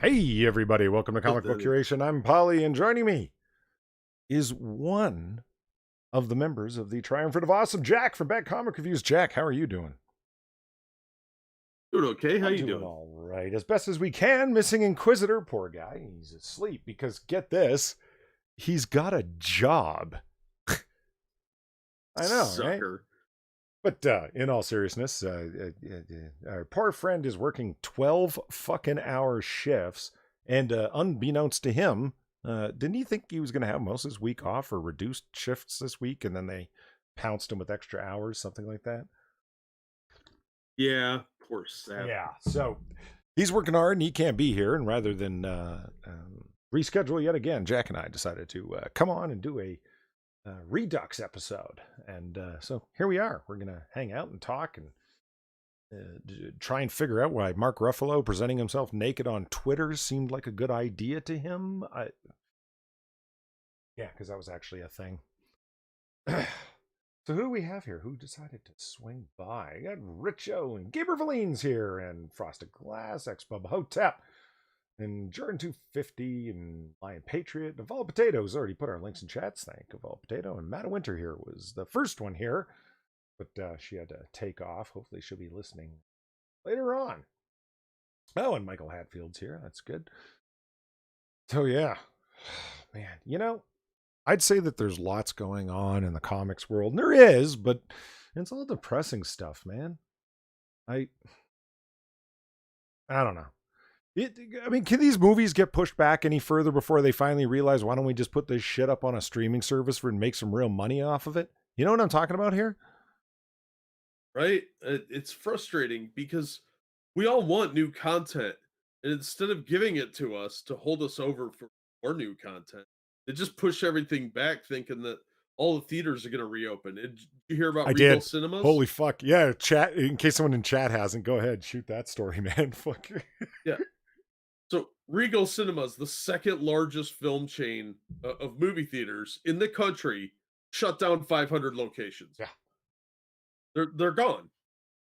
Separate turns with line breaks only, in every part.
Hey, everybody, welcome to Comic Book Curation. I'm Polly, and joining me is one of the members of the Triumvirate of Awesome, Jack from Bad Comic Reviews. Jack, how are you doing?
Doing okay. How
I'm
you
doing
doing?
all right, as best as we can. Missing Inquisitor, poor guy. He's asleep because, get this, he's got a job. I know, right?
Sucker.
But in all seriousness, our poor friend is working 12 fucking hour shifts. And unbeknownst to him, didn't he think he was going to have most of his week off or reduced shifts this week? And then they pounced him with extra hours, something like that?
Yeah, poor sap.
Yeah. So he's working hard and he can't be here. And rather than reschedule yet again, Jack and I decided to come on and do a Redux episode. And so here we are. We're going to hang out and talk and try and figure out why Mark Ruffalo presenting himself naked on Twitter seemed like a good idea to him. Yeah, because that was actually a thing. So who do we have here? Who decided to swing by? I got Richo and Gaber Valines here, and Frosted Glass, X-Bub Hotep, and Jordan 250, and Lion Patriot, and Evolved Potatoes. Already put our links in chats. Thank Evolved Potato. And Matt Winter here was the first one here, but she had to take off. Hopefully she'll be listening later on. Oh, and Michael Hatfield's here. That's good. So yeah, man, I'd say that there's lots going on in the comics world. And there is, but it's all depressing stuff, man. I don't know. I mean, can these movies get pushed back any further before they finally realize, why don't we just put this shit up on a streaming service for and make some real money off of it? You know what I'm talking about here?
Right? It's frustrating because we all want new content, and instead of giving it to us to hold us over for more new content, they just push everything back, thinking that all the theaters are going to reopen. Did you hear about
I
Regal
did.
Cinemas?
Holy fuck. Yeah, chat. In case someone in chat hasn't, go ahead. Shoot that story, man. Fuck.
Yeah. So Regal Cinemas, the second largest film chain of movie theaters in the country, shut down 500 locations.
Yeah.
They're gone.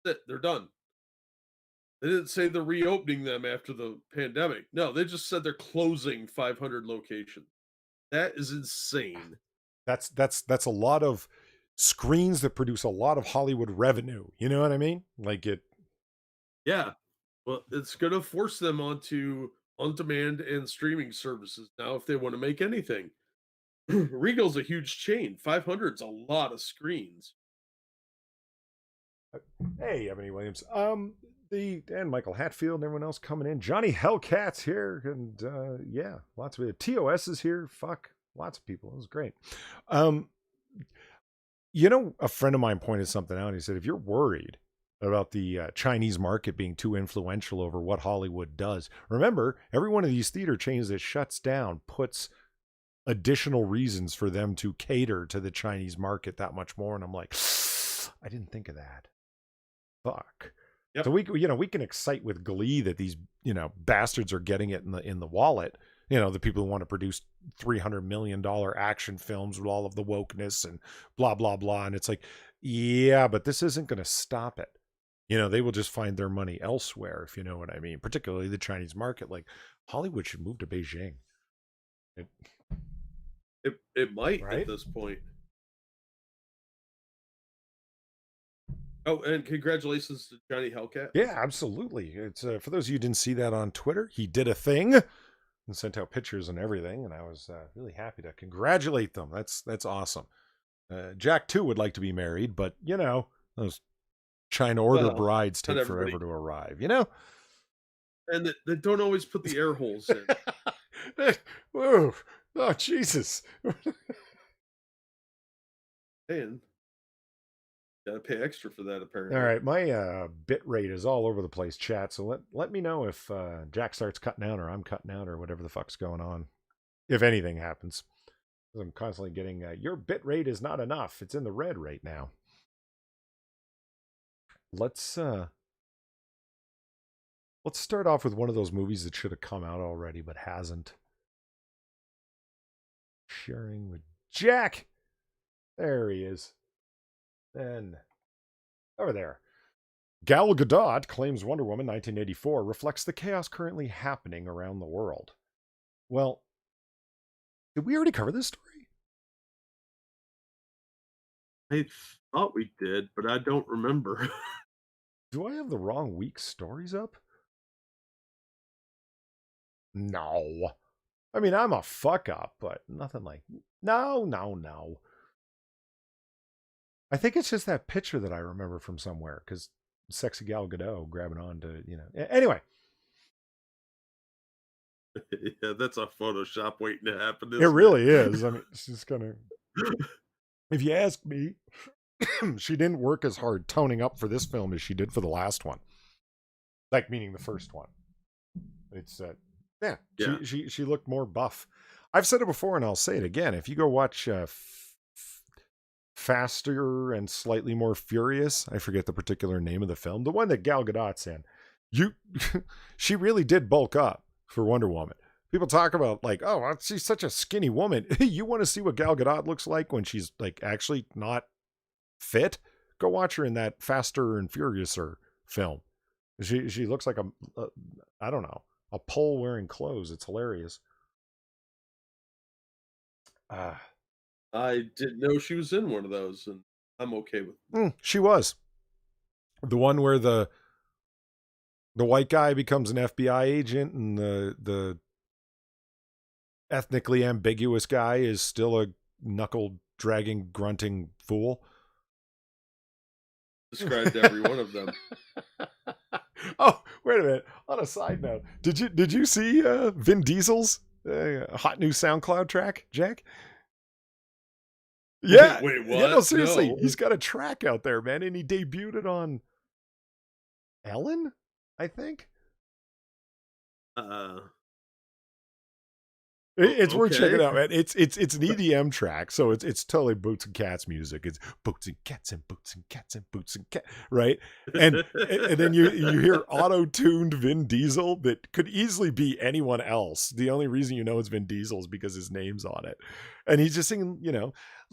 They're done. They didn't say they're reopening them after the pandemic. No, they just said they're closing 500 locations. That is insane.
That's a lot of screens that produce a lot of Hollywood revenue. You know what I mean? Like it.
Yeah. Well, it's going to force them onto on demand and streaming services now if they want to make anything. Regal's a huge chain. 500's a lot of screens.
Hey, Ebony Williams. The and Michael Hatfield and everyone else coming in. Johnny Hellcat's here, and yeah, lots of it. TOS is here. Fuck, lots of people. It was great. Um, a friend of mine pointed something out. He said, if you're worried about the Chinese market being too influential over what Hollywood does, remember, every one of these theater chains that shuts down puts additional reasons for them to cater to the Chinese market that much more. And I'm like, I didn't think of that. Fuck.
Yep.
So we can excite with glee that these, bastards are getting it in the wallet. The people who want to produce $300 million action films with all of the wokeness and blah, blah, blah. And it's like, yeah, but this isn't going to stop it. They will just find their money elsewhere, if you know what I mean, particularly the Chinese market. Like, Hollywood should move to Beijing.
It might
Right?
at this point. Oh, and congratulations to Johnny Hellcat.
Yeah, absolutely. It's for those of you who didn't see that on Twitter, he did a thing and sent out pictures and everything, and I was really happy to congratulate them. That's awesome. Jack too would like to be married, but those China order
Well,
brides
not
take
everybody.
forever to arrive.
And they don't always put the air holes in.
Whoa! Oh Jesus!
And gotta pay extra for that, apparently.
All right, my bit rate is all over the place, chat. So let me know if Jack starts cutting out, or I'm cutting out, or whatever the fuck's going on. If anything happens, I'm constantly getting your bit rate is not enough. It's in the red right now. Let's start off with one of those movies that should have come out already but hasn't. Sharing with Jack. There he is. Then over there. Gal Gadot claims Wonder Woman 1984 reflects the chaos currently happening around the world. Well, did we already cover this story?
I thought we did, but I don't remember.
Do I have the wrong week's stories up? No. I mean, I'm a fuck up, but nothing like... No. I think it's just that picture that I remember from somewhere, because sexy Gal Gadot grabbing on to, Anyway.
Yeah, that's a Photoshop waiting to happen.
It really is. I mean, it's just kind of... If you ask me, she didn't work as hard toning up for this film as she did for the last one. Like, meaning the first one. It's, yeah. She looked more buff. I've said it before and I'll say it again. If you go watch Faster and Slightly More Furious, I forget the particular name of the film, the one that Gal Gadot's in, she really did bulk up for Wonder Woman. People talk about like, oh, she's such a skinny woman. You want to see what Gal Gadot looks like when she's like actually not fit? Go watch her in that Faster and Furiouser film. She looks like I don't know, a pole wearing clothes. It's hilarious.
I didn't know she was in one of those, and I'm okay with it.
She was. The one where the white guy becomes an FBI agent and the ethnically ambiguous guy is still a knuckle-dragging, grunting fool.
Described every one of them.
Oh, wait a minute. On a side note, did you see Vin Diesel's hot new SoundCloud track, Jack? Yeah.
Wait, what?
Yeah, no, seriously.
No.
He's got a track out there, man, and he debuted it on Ellen, I think. It's worth checking out, man. It's an EDM track, so it's totally Boots and Cats music. It's boots and cats and boots and cats and boots and cat, right? And then you hear auto-tuned Vin Diesel that could easily be anyone else. The only reason you know it's Vin Diesel is because his name's on it, and he's just singing,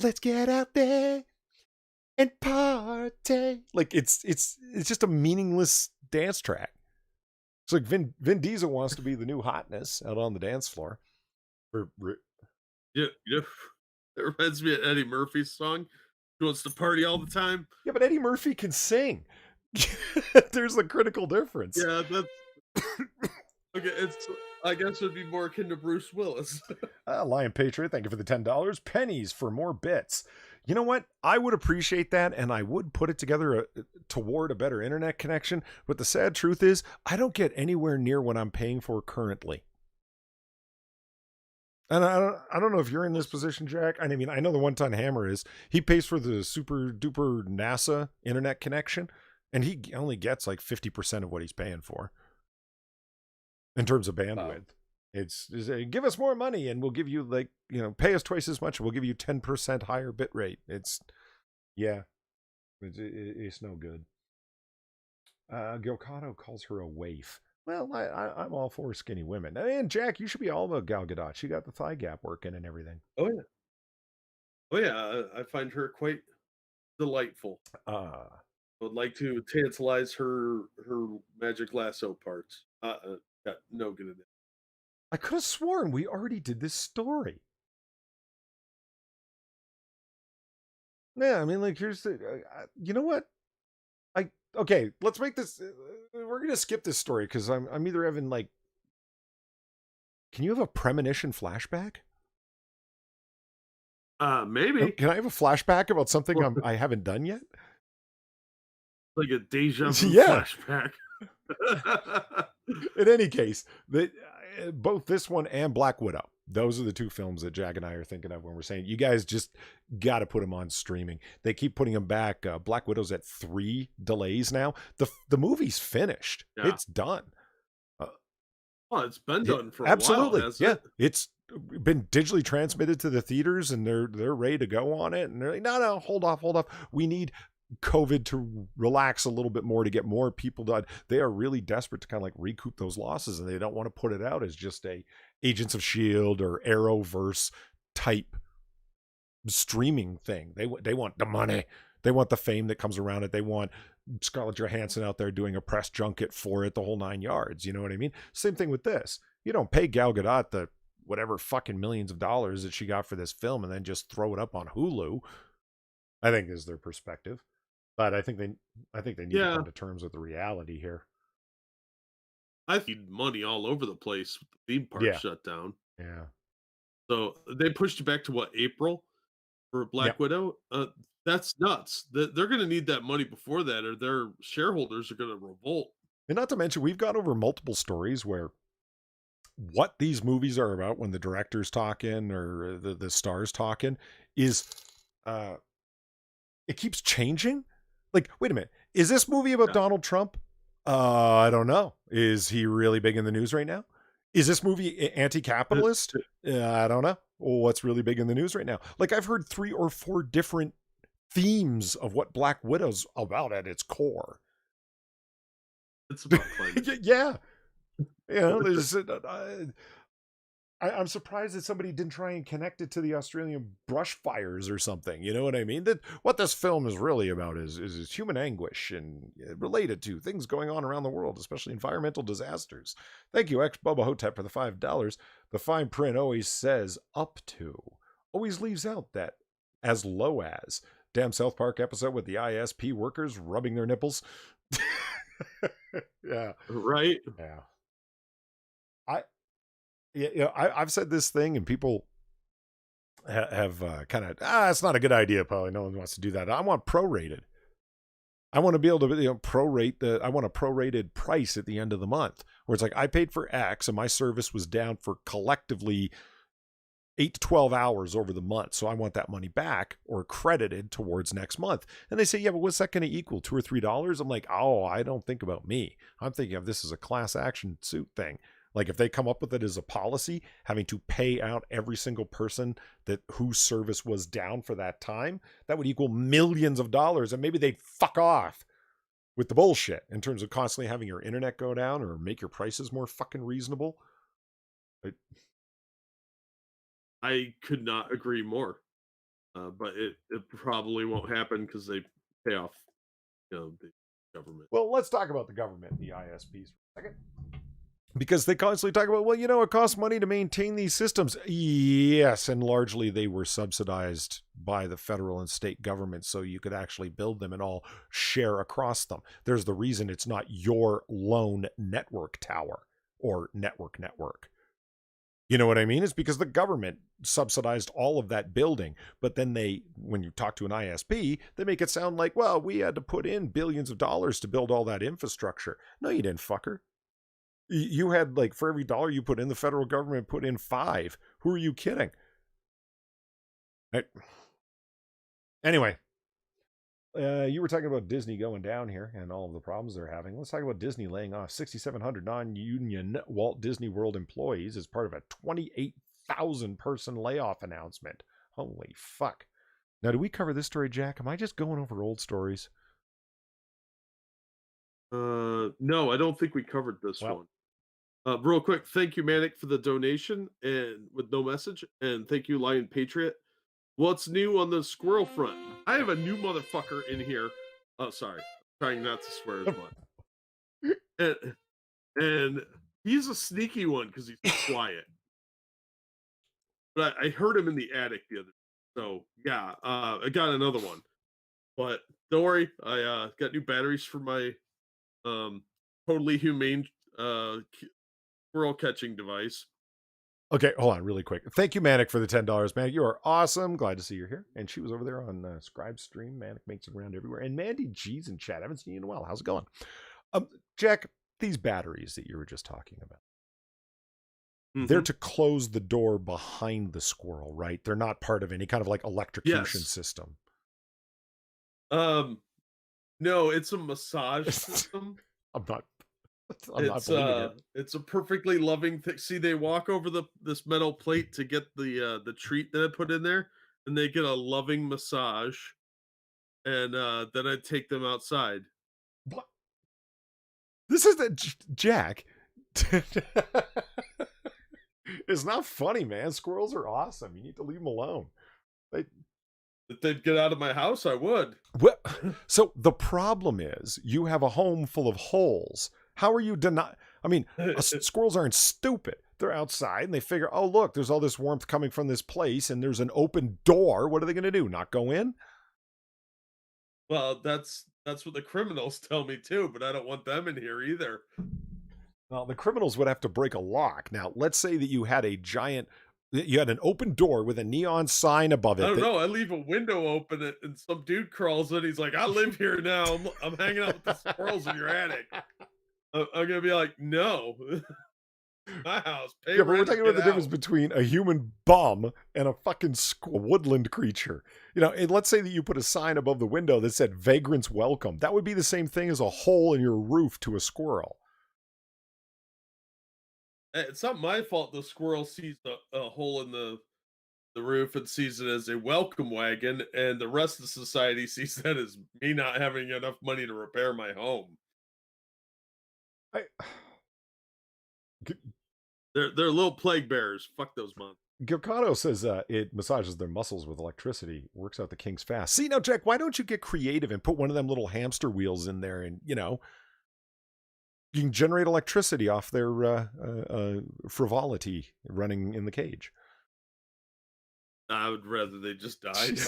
let's get out there and party. Like it's just a meaningless dance track. It's like Vin Diesel wants to be the new hotness out on the dance floor.
Yeah, it reminds me of Eddie Murphy's song. He wants to party all the time.
Yeah, but Eddie Murphy can sing. There's a critical difference.
Yeah, that's okay. I guess it'd be more akin to Bruce Willis.
Lion Patriot, thank you for the $10. Pennies for more bits. You know what? I would appreciate that, and I would put it together toward a better internet connection. But the sad truth is, I don't get anywhere near what I'm paying for currently. And I don't know if you're in this position, Jack. I mean, I know the one-ton hammer is he pays for the super duper NASA internet connection, and he only gets like 50% of what he's paying for in terms of bandwidth. Wow. It's give us more money and we'll give you pay us twice as much and we'll give you 10% higher bit rate. It's no good. Gilcado calls her a waif. Well, I'm all for skinny women. And Jack, you should be all about Gal Gadot. She got the thigh gap working and everything.
Oh yeah. I find her quite delightful. I would like to tantalize her magic lasso parts. Got no good at it.
I could have sworn we already did this story. Yeah, I mean, like, here's the, you know what? Okay, let's make this, we're going to skip this story because I'm either having like, can you have a premonition flashback?
Maybe.
Can I have a flashback about something I haven't done yet?
Like a deja vu flashback.
In any case, both this one and Black Widow, those are the two films that Jack and I are thinking of when we're saying you guys just got to put them on streaming. They keep putting them back. Black Widow's at 3 delays now. The movie's finished. Yeah. It's done.
Well, it's been done for a
absolutely.
while. Absolutely.
Yeah. It's been digitally transmitted to the theaters and they're ready to go on it. And they're like, no, hold off. We need COVID to relax a little bit more to get more people done. They are really desperate to kind of like recoup those losses, and they don't want to put it out as just a Agents of S.H.I.E.L.D. or Arrowverse type streaming thing. They want the money. They want the fame that comes around it. They want Scarlett Johansson out there doing a press junket for it, the whole 9 yards. You know what I mean? Same thing with this. You don't pay Gal Gadot the whatever fucking millions of dollars that she got for this film and then just throw it up on Hulu. I think is their perspective. But I think they need to come to terms with the reality here.
I need money all over the place with the theme park shut down.
Yeah.
So they pushed it back to what, April for Black Widow? That's nuts. They're going to need that money before that, or their shareholders are going to revolt.
And not to mention, we've gone over multiple stories where what these movies are about when the director's talking or the stars talking is it keeps changing. Like, wait a minute, is this movie about Donald Trump? I don't know. Is he really big in the news right now? Is this movie anti-capitalist? I don't know. Well, what's really big in the news right now? Like, I've heard 3 or 4 different themes of what Black Widow's about at its core.
It's about climate.
Yeah. You know, there's I'm surprised that somebody didn't try and connect it to the Australian brush fires or something. You know what I mean? That what this film is really about is human anguish and related to things going on around the world, especially environmental disasters. Thank you, ex Bubba Hotep, for the $5. The fine print always says up to. Always leaves out that as low as. Damn South Park episode with the ISP workers rubbing their nipples. Yeah.
Right?
Yeah. I've said this thing, and people have kind of, it's not a good idea, probably. No one wants to do that. I want prorated. I want to be able to prorate I want a prorated price at the end of the month, where it's like I paid for X and my service was down for collectively 8 to 12 hours over the month. So I want that money back or credited towards next month. And they say, yeah, but what's that going to equal? $2 or $3? I'm like, oh, I don't think about me. I'm thinking of this as a class action suit thing. Like if they come up with it as a policy, having to pay out every single person whose service was down for that time, that would equal millions of dollars, and maybe they'd fuck off with the bullshit in terms of constantly having your internet go down or make your prices more fucking reasonable.
I could not agree more. But it probably won't happen because they pay off, the government.
Well, let's talk about the government, the ISPs for a second. Because they constantly talk about, well, it costs money to maintain these systems. Yes, and largely they were subsidized by the federal and state government, so you could actually build them and all share across them. There's the reason it's not your lone network tower or network. You know what I mean? It's because the government subsidized all of that building. But then when you talk to an ISP, they make it sound like, well, we had to put in billions of dollars to build all that infrastructure. No, you didn't, fucker. You had, like, for every dollar you put in, the federal government put in 5. Who are you kidding? Anyway, you were talking about Disney going down here and all of the problems they're having. Let's talk about Disney laying off 6,700 non-union Walt Disney World employees as part of a 28,000 person layoff announcement. Holy fuck. Now, do we cover this story, Jack? Am I just going over old stories?
No, I don't think we covered this one. Real quick, thank you, Manic, for the donation and with no message, and thank you, Lion Patriot. What's new on the squirrel front? I have a new motherfucker in here. Oh, sorry, trying not to swear as much. And he's a sneaky one because he's quiet. But I heard him in the attic the other day. So yeah, I got another one. But don't worry, I got new batteries for my totally humane squirrel catching device.
Okay, hold on really quick. Thank you, Manic, for the $10. Manic, you are awesome. Glad to see you're here. And she was over there on Scribe Stream. Manic makes it around everywhere. And Mandy G's in chat. I haven't seen you in a while. How's it going? Jack, these batteries that you were just talking about, they're to close the door behind the squirrel, right? They're not part of any kind of like electrocution system.
No, it's a massage system.
I'm not believing it.
It's a perfectly loving thing. See, they walk over this metal plate to get the treat that I put in there, and they get a loving massage, and then I take them outside.
What? This is Jack. It's not funny, man. Squirrels are awesome. You need to leave them alone.
If they'd get out of my house, I would.
Well, so the problem is you have a home full of holes. How are you deny? I mean, squirrels aren't stupid. They're outside and they figure, oh, look, there's all this warmth coming from this place and there's an open door. What are they going to do? Not go in?
Well, that's what the criminals tell me too, but I don't want them in here either.
Well, the criminals would have to break a lock. Now, let's say that you had an open door with a neon sign above it.
I don't know. I leave a window open and some dude crawls in. He's like, I live here now. I'm hanging out with the squirrels in your attic. I'm going to be like, no. My house. Pay
Yeah, but we're
rent,
talking about the
get
difference
out.
between a human bum and a fucking woodland creature. And let's say that you put a sign above the window that said "Vagrants Welcome." That would be the same thing as a hole in your roof to a squirrel.
It's not my fault the squirrel sees a hole in the roof and sees it as a welcome wagon, and the rest of the society sees that as me not having enough money to repair my home.
I,
They're little plague bearers. Fuck those monsters.
Gilcano says it massages their muscles with electricity, works out the kinks fast. See, now, Jack, why don't you get creative and put one of them little hamster wheels in there and, you can generate electricity off their frivolity running in the cage.
I would rather they just died.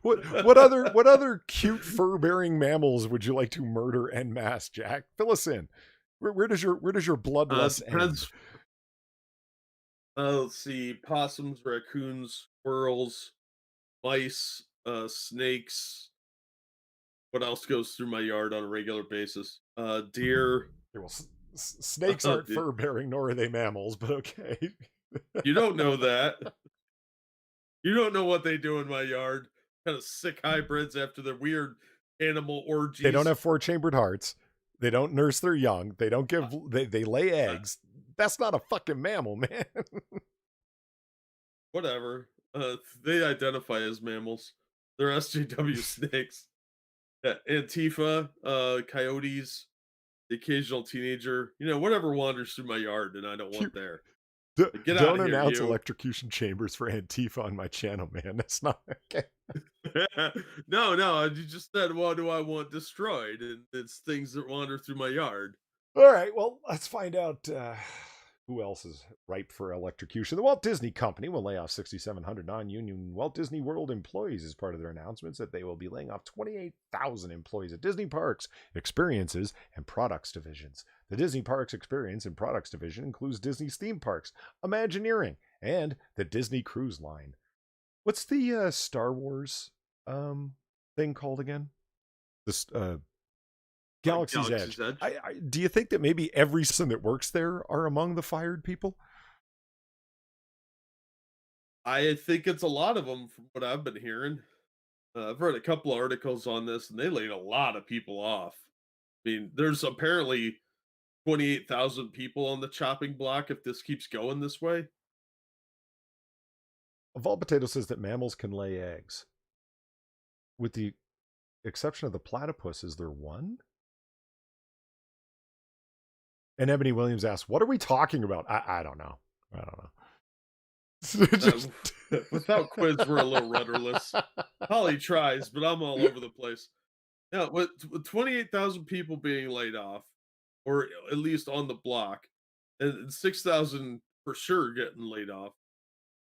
What other cute fur-bearing mammals would you like to murder en masse, Jack? Fill us in. Where does your bloodlust end?
Let's see: possums, raccoons, squirrels, mice, snakes. What else goes through my yard on a regular basis? Deer.
Okay, well, snakes aren't fur-bearing, nor are they mammals, but okay.
You don't know that. You don't know what they do in my yard. Kind of sick hybrids after their weird animal orgies.
They don't have four-chambered hearts. They don't nurse their young. They don't give. They lay eggs. That's not a fucking mammal, man.
Whatever. They identify as mammals. They're SJW snakes. Yeah, Antifa, coyotes, the occasional teenager. Whatever wanders through my yard, and I don't want there. Get out
Don't
of here,
announce
you.
electrocution chambers for Antifa on my channel, man. That's not okay.
No. You just said, what do I want destroyed? And it's things that wander through my yard.
All right, well, let's find out who else is ripe for electrocution. The Walt Disney Company will lay off 6,700 non-union Walt Disney World employees as part of their announcements that they will be laying off 28,000 employees at Disney Parks, Experiences, and Products divisions. The Disney Parks Experience and Products division includes Disney's theme parks, Imagineering, and the Disney Cruise Line. What's the Star Wars thing called again? This Galaxy's Edge. Do you think that maybe every citizen that works there are among the fired people?
I think it's a lot of them from what I've been hearing. I've read a couple of articles on this, and they laid a lot of people off. I mean, there's apparently 28,000 people on the chopping block if this keeps going this way.
Vol Potato says that mammals can lay eggs. With the exception of the platypus, is there one? And Ebony Williams asks, what are we talking about? I don't know.
Without quiz, we're a little rudderless. Holly tries, but I'm all over the place. Now, with 28,000 people being laid off, or at least on the block, and 6,000 for sure getting laid off,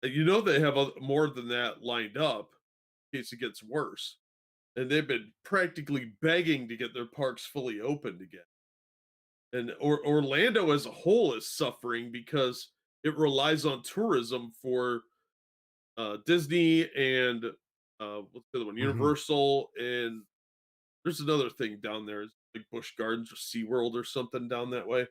they have more than that lined up in case it gets worse. And they've been practically begging to get their parks fully opened again. And Orlando as a whole is suffering because it relies on tourism for Disney and what's the other one? Universal, and there's another thing down there, like Busch Gardens or SeaWorld or something down that way.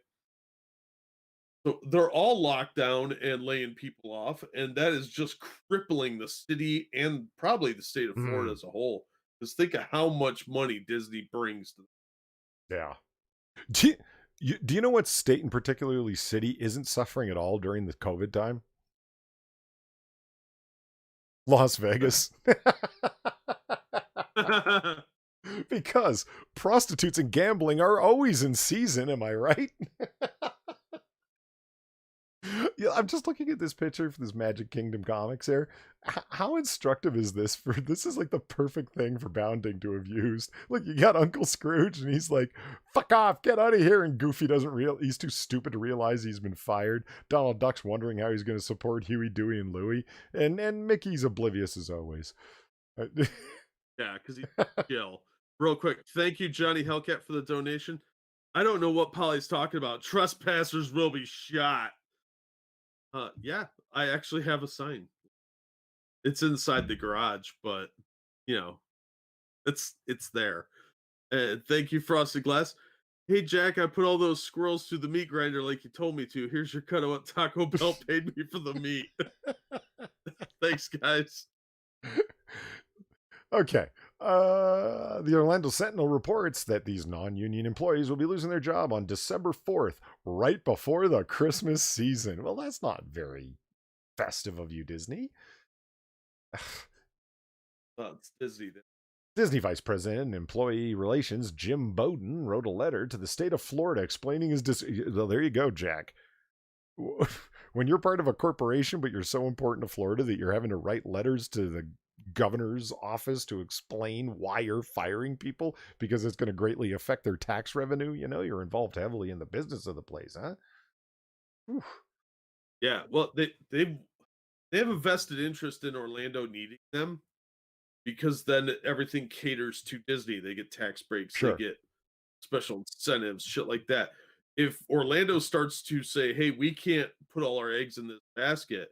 So they're all locked down and laying people off, and that is just crippling the city and probably the state of Florida as a whole. Just think of how much money Disney brings to them.
Yeah. Do you know what state and particularly city isn't suffering at all during the COVID time? Las Vegas. Because prostitutes and gambling are always in season, am I right? Yeah, I'm just looking at this picture for this Magic Kingdom comics here. How instructive is this for this is like the perfect thing for Bounding to have used. Look, you got Uncle Scrooge and he's like, fuck off, get out of here. And Goofy doesn't he's too stupid to realize he's been fired. Donald Duck's wondering how he's gonna support Huey, Dewey, and Louie. And Mickey's oblivious as always.
Yeah, because he's chill. Real quick, thank you, Johnny Hellcat, for the donation. I don't know what Polly's talking about. Trespassers will be shot. Yeah, I actually have a sign. It's inside the garage, but you know, it's there. And thank you, Frosted Glass. Hey Jack, I put all those squirrels through the meat grinder like you told me to. Here's your cut of what Taco Bell paid me for the meat. Thanks, guys.
Okay. The Orlando Sentinel reports that these non-union employees will be losing their job on December 4th, right before the Christmas season. Well, that's not very festive of you, Disney.
It's Disney.
Disney Vice President and Employee Relations Jim Bowden wrote a letter to the state of Florida explaining his well, there you go, Jack. When you're part of a corporation, but you're so important to Florida that you're having to write letters to the governor's office to explain why you're firing people because it's going to greatly affect their tax revenue, you're involved heavily in the business of the place, huh? Whew.
Yeah, well, they have a vested interest in Orlando needing them because then everything caters to Disney. They get tax breaks, they
Sure.
get special incentives, shit like that. If Orlando starts to say, "Hey, we can't put all our eggs in this basket,"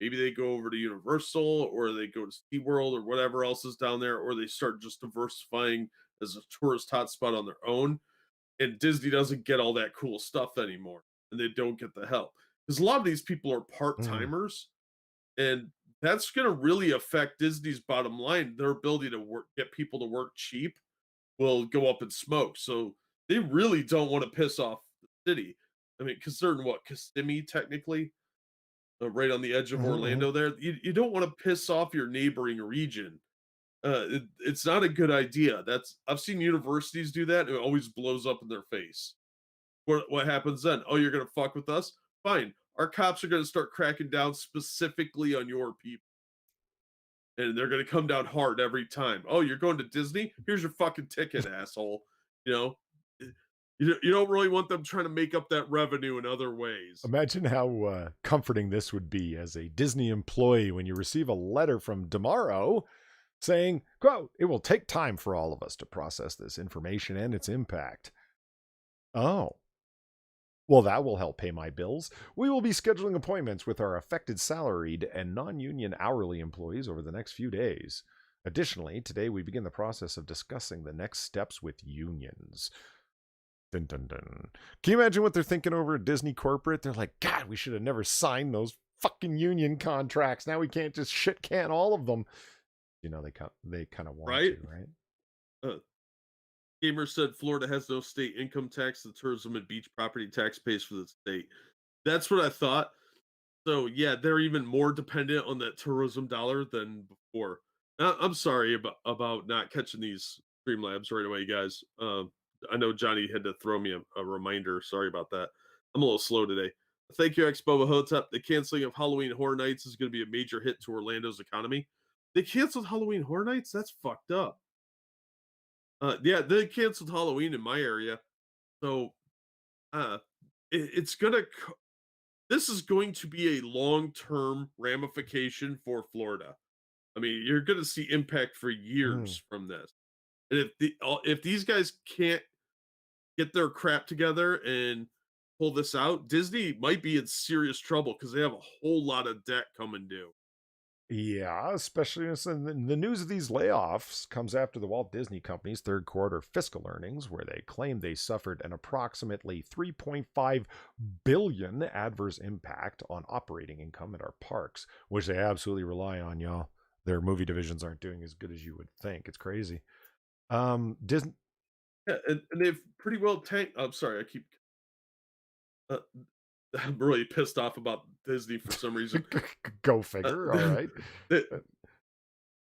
maybe they go over to Universal or they go to SeaWorld or whatever else is down there, or they start just diversifying as a tourist hotspot on their own. And Disney doesn't get all that cool stuff anymore, and they don't get the help because a lot of these people are part
Mm.
timers, and that's going to really affect Disney's bottom line. Their ability to get people to work cheap will go up in smoke. So they really don't want to piss off the city. I mean, because they're in what, Kissimmee technically, right on the edge of
Mm-hmm.
Orlando. There, you don't want to piss off your neighboring region. It's not a good idea. That's I've seen universities do that, and it always blows up in their face. What happens then? Oh, you're gonna fuck with us? Fine. Our cops are gonna start cracking down specifically on your people. And they're gonna come down hard every time. Oh, you're going to Disney? Here's your fucking ticket, asshole. You know, you don't really want them trying to make up that revenue in other ways.
Imagine how comforting this would be as a Disney employee when you receive a letter from tomorrow saying, quote, it will take time for all of us to process this information and its impact. Oh, well, that will help pay my bills. We will be scheduling appointments with our affected salaried and non-union hourly employees over the next few days. Additionally, today we begin the process of discussing the next steps with unions. Dun, dun, dun. Can you imagine what they're thinking over at Disney corporate? They're like, God, we should have never signed those fucking union contracts. Now we can't just shit can all of them. They kind of want
Right?
to, right?
Uh, Gamer said Florida has no state income tax. The tourism and beach property tax pays for the state. That's what I thought. So yeah, they're even more dependent on that tourism dollar than before. I'm sorry about not catching these Streamlabs right away, guys. I know Johnny had to throw me a reminder. Sorry about that. I'm a little slow today. Thank you, Expo Hotep. The canceling of Halloween Horror Nights is going to be a major hit to Orlando's economy. They canceled Halloween Horror Nights? That's fucked up. Yeah, they canceled Halloween in my area. So uh, it's going to this is going to be a long-term ramification for Florida. I mean, you're going to see impact for
Mm.
years from this. And if these guys can't get their crap together and pull this out, Disney might be in serious trouble because they have a whole lot of debt coming due.
Yeah, especially as the news of these layoffs comes after the Walt Disney Company's third quarter fiscal earnings, where they claimed they suffered an approximately 3.5 billion adverse impact on operating income at our parks, which they absolutely rely on, y'all. Their movie divisions aren't doing as good as you would think. It's crazy. Disney.
Yeah, and they've pretty well tanked. I'm sorry, I keep. Uh, I'm really pissed off about Disney for some reason.
Go
Uh,
figure. All right.
they,
Uh,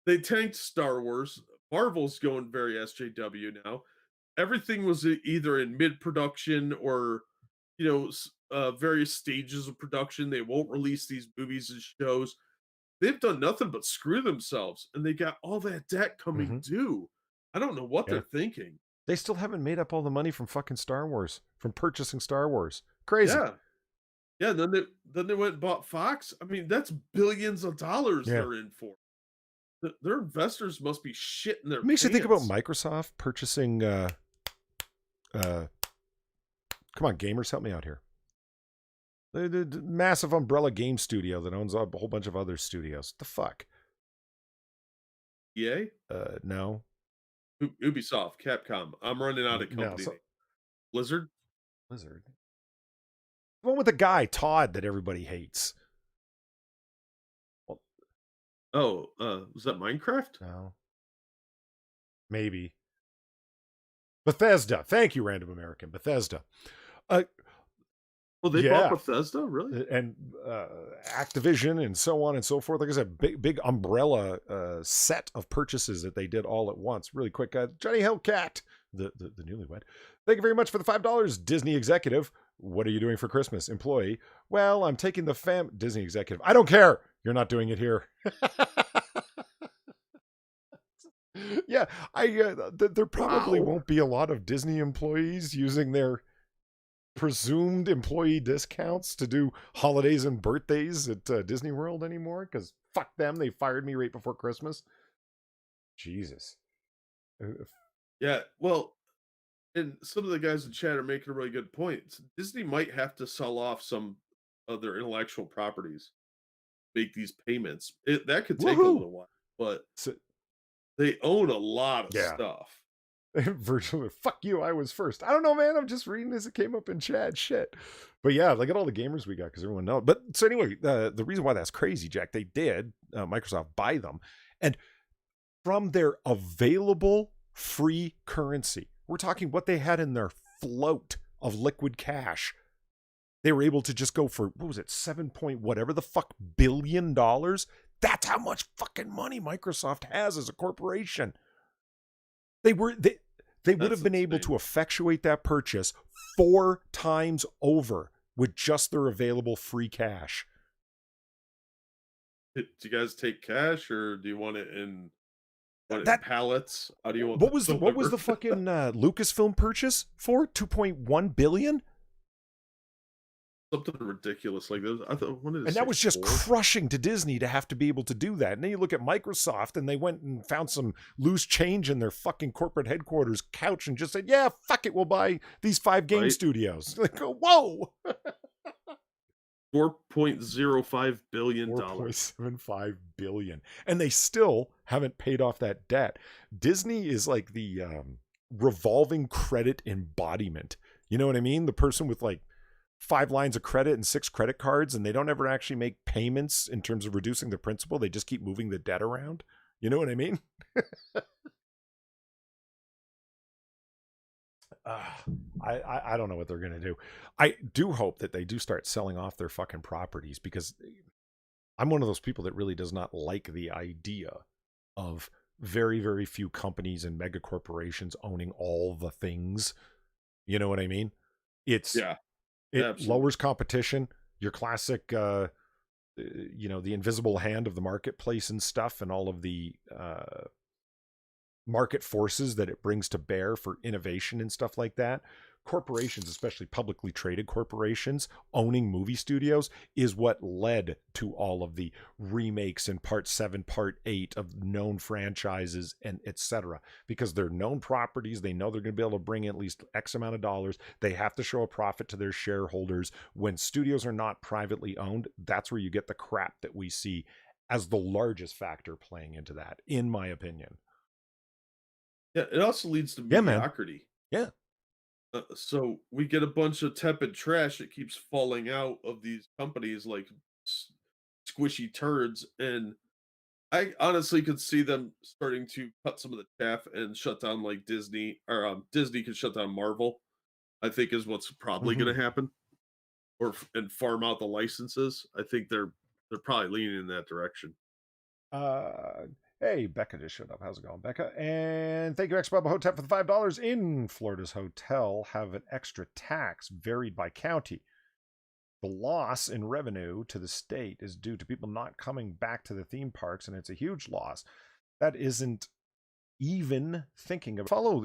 they tanked Star Wars. Marvel's going very SJW now. Everything was either in mid production or various stages of production. They won't release these movies and shows. They've done nothing but screw themselves, and they got all that debt coming
Hmm.
due. I don't know what they're
Yeah.
thinking.
They still haven't made up all the money from fucking Star Wars, from purchasing Star Wars. Crazy.
Yeah, yeah. Then they went and bought Fox. I mean, that's billions of dollars
Yeah.
they're in for. Their investors must be shitting their
It makes you think about
pants.
Microsoft purchasing uh come on, gamers, help me out here. The massive umbrella game studio that owns a whole bunch of other studios. The fuck?
EA,
No.
Ubisoft, Capcom. I'm running out of
No,
company
so
name. Blizzard.
Blizzard. The one with the guy, Todd, that everybody hates. Well,
Oh, was that Minecraft?
no. Maybe. Bethesda. Thank you, Random American. Bethesda. Uh,
Oh, they bought
yeah.
Bethesda, really?
And Activision and so on and so forth. Like I said, big umbrella set of purchases that they did all at once. Really quick. Johnny Hellcat, the newlywed. Thank you very much for the $5. Disney executive. What are you doing for Christmas? Employee. Well, I'm taking the Disney executive. I don't care. You're not doing it here. Yeah, there probably
Wow.
won't be a lot of Disney employees using their presumed employee discounts to do holidays and birthdays at Disney World anymore, because fuck them, they fired me right before Christmas. Jesus.
Yeah, well, and some of the guys in chat are making a really good point. Disney might have to sell off some of their intellectual properties, make these payments. That could take a
Woohoo!
little while, but
So,
they own a lot of
yeah.
stuff.
Virtually, fuck you, I was first. I don't know, man. I'm just reading as it came up in chat. Shit. But yeah, look at all the gamers we got because everyone knows. But so anyway, the reason why that's crazy, Jack, they did Microsoft buy them, and from their available free currency, we're talking what they had in their float of liquid cash. They were able to just go for, what was it, 7 point whatever the fuck billion dollars. That's how much fucking money Microsoft has as a corporation. They would have been able to effectuate that purchase 4 times over with just their available free cash.
Do you guys take cash or do you want it in pallets? How do you want
what was the fucking Lucasfilm purchase for? 2.1 billion?
Something ridiculous like this. I thought
And that was just crushing to Disney to have to be able to do that. And then you look at Microsoft and they went and found some loose change in their fucking corporate headquarters couch and just said, yeah, fuck it, we'll buy these 5 game studios. Like, whoa.
$4.05 billion.
$4.75 billion. And they still haven't paid off that debt. Disney is like the revolving credit embodiment. You know what I mean? The person with like 5 lines of credit and 6 credit cards, and they don't ever actually make payments in terms of reducing the principal. They just keep moving the debt around. You know what I mean? I don't know what they're going to do. I do hope that they do start selling off their fucking properties, because I'm one of those people that really does not like the idea of very, very few companies and mega corporations owning all the things. You know what I mean? It lowers competition. Your classic, the invisible hand of the marketplace and stuff, and all of the market forces that it brings to bear for innovation and stuff like that. Corporations, especially publicly traded corporations, owning movie studios is what led to all of the remakes in Part 7, Part 8 of known franchises and etc. Because they're known properties, they know they're going to be able to bring in at least X amount of dollars. They have to show a profit to their shareholders. When studios are not privately owned, that's where you get the crap that we see as the largest factor playing into that, in my opinion.
Yeah, it also leads to mediocrity.
Yeah.
So we get a bunch of tepid trash that keeps falling out of these companies like squishy turds, and I honestly could see them starting to cut some of the chaff and shut down like Disney, or Disney could shut down Marvel. I think is what's probably going to happen, and farm out the licenses. I think they're probably leaning in that direction.
Hey, Becca just showed up. How's it going, Becca? And thank you, Xbob Hotep, for the $5 in Florida's hotel. Have an extra tax varied by county. The loss in revenue to the state is due to people not coming back to the theme parks, and it's a huge loss. That isn't even thinking of follow,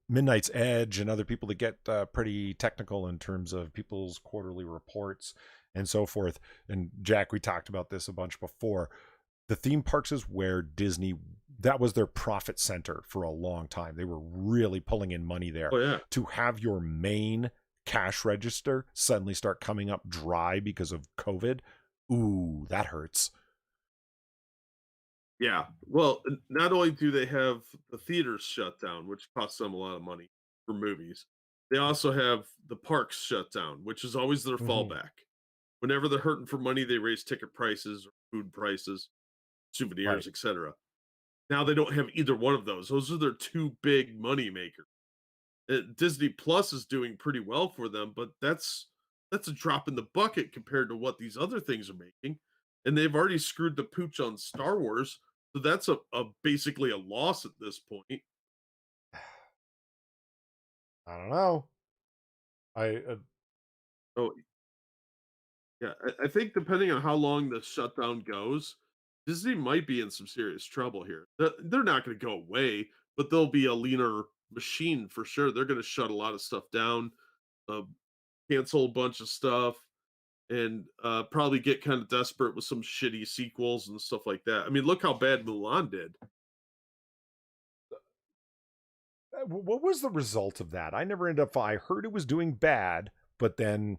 Midnight's Edge and other people that get pretty technical in terms of people's quarterly reports and so forth. And Jack, we talked about this a bunch before. The theme parks is where Disney, that was their profit center for a long time. They were really pulling in money there.
Oh yeah.
To have your main cash register suddenly start coming up dry because of COVID, ooh, that hurts.
Yeah. Well, not only do they have the theaters shut down, which costs them a lot of money for movies, they also have the parks shut down, which is always their
Mm-hmm.
fallback. Whenever they're hurting for money, they raise ticket prices, or food prices,
Right.
souvenirs, etc. Now they don't have either one of those. Those are their two big money makers. Disney Plus is doing pretty well for them, but that's a drop in the bucket compared to what these other things are making. And they've already screwed the pooch on Star Wars, so that's a basically a loss at this point.
I don't know. I
Oh yeah, I think depending on how long the shutdown goes, Disney might be in some serious trouble here. They're not going to go away, but they'll be a leaner machine for sure. They're going to shut a lot of stuff down, uh, cancel a bunch of stuff, and probably get kind of desperate with some shitty sequels and stuff like that. I mean, look how bad Mulan did.
what was the result of that? I never ended up. I heard it was doing bad, but then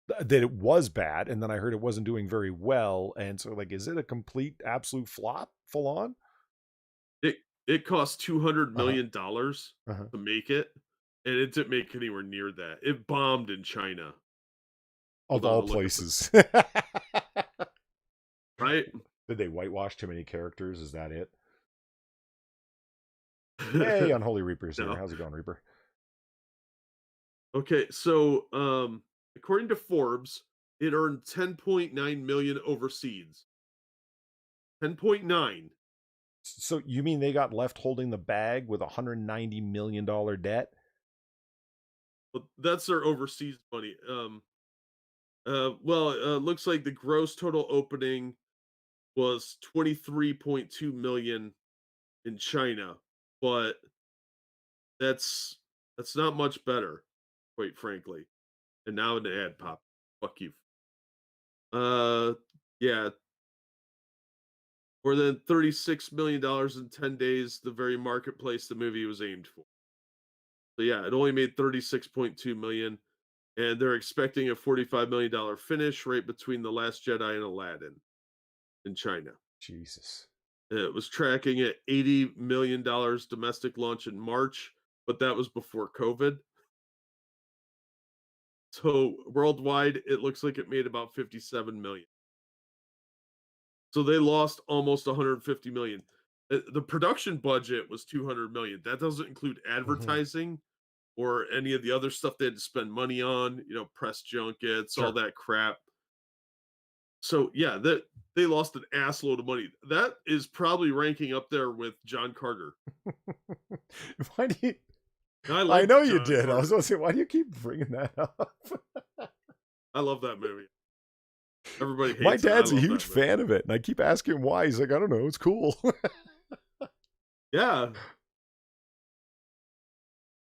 that it was bad, and then I heard it wasn't doing very well, and so like, is it a complete absolute flop, full on?
It cost $200
Uh huh.
million
Uh huh.
to make it, and it didn't make anywhere near that. It bombed in China.
Of
Hold on,
all
I'll look at the
places.
right.
Did they whitewash too many characters? Is that it? Hey, Unholy Reaper's here.
No.
How's it going, Reaper?
Okay, so according to Forbes, it earned 10.9 million overseas. 10.9.
So you mean they got left holding the bag with $190 million debt?
But that's their overseas money. Looks like the gross total opening was 23.2 million in China, but that's that's not much better, quite frankly. And now an ad pop. Fuck you. Uh yeah, more than $36 million in 10 days, the very marketplace the movie was aimed for. So yeah, it only made 36.2 million, and they're expecting a $45 million finish right between The Last Jedi and Aladdin in China.
Jesus.
It was tracking at $80 million domestic launch in March, but that was before COVID. So worldwide, it looks like it made about 57 million. So they lost almost 150 million. The production budget was 200 million. That doesn't include
Mm-hmm.
advertising or any of the other stuff they had to spend money on, press junkets, all
Sure.
that crap. So yeah, that they lost an assload of money. That is probably ranking up there with John Carter.
Why do you?
I
I
like
know you
John
did. I was
Carter.
going to say, why do you keep bringing that up?
I love that movie. Everybody
My
hates it. I
dad's a
love
huge
that movie.
fan of it, and I keep asking him why. He's like, I don't know. It's cool.
Yeah.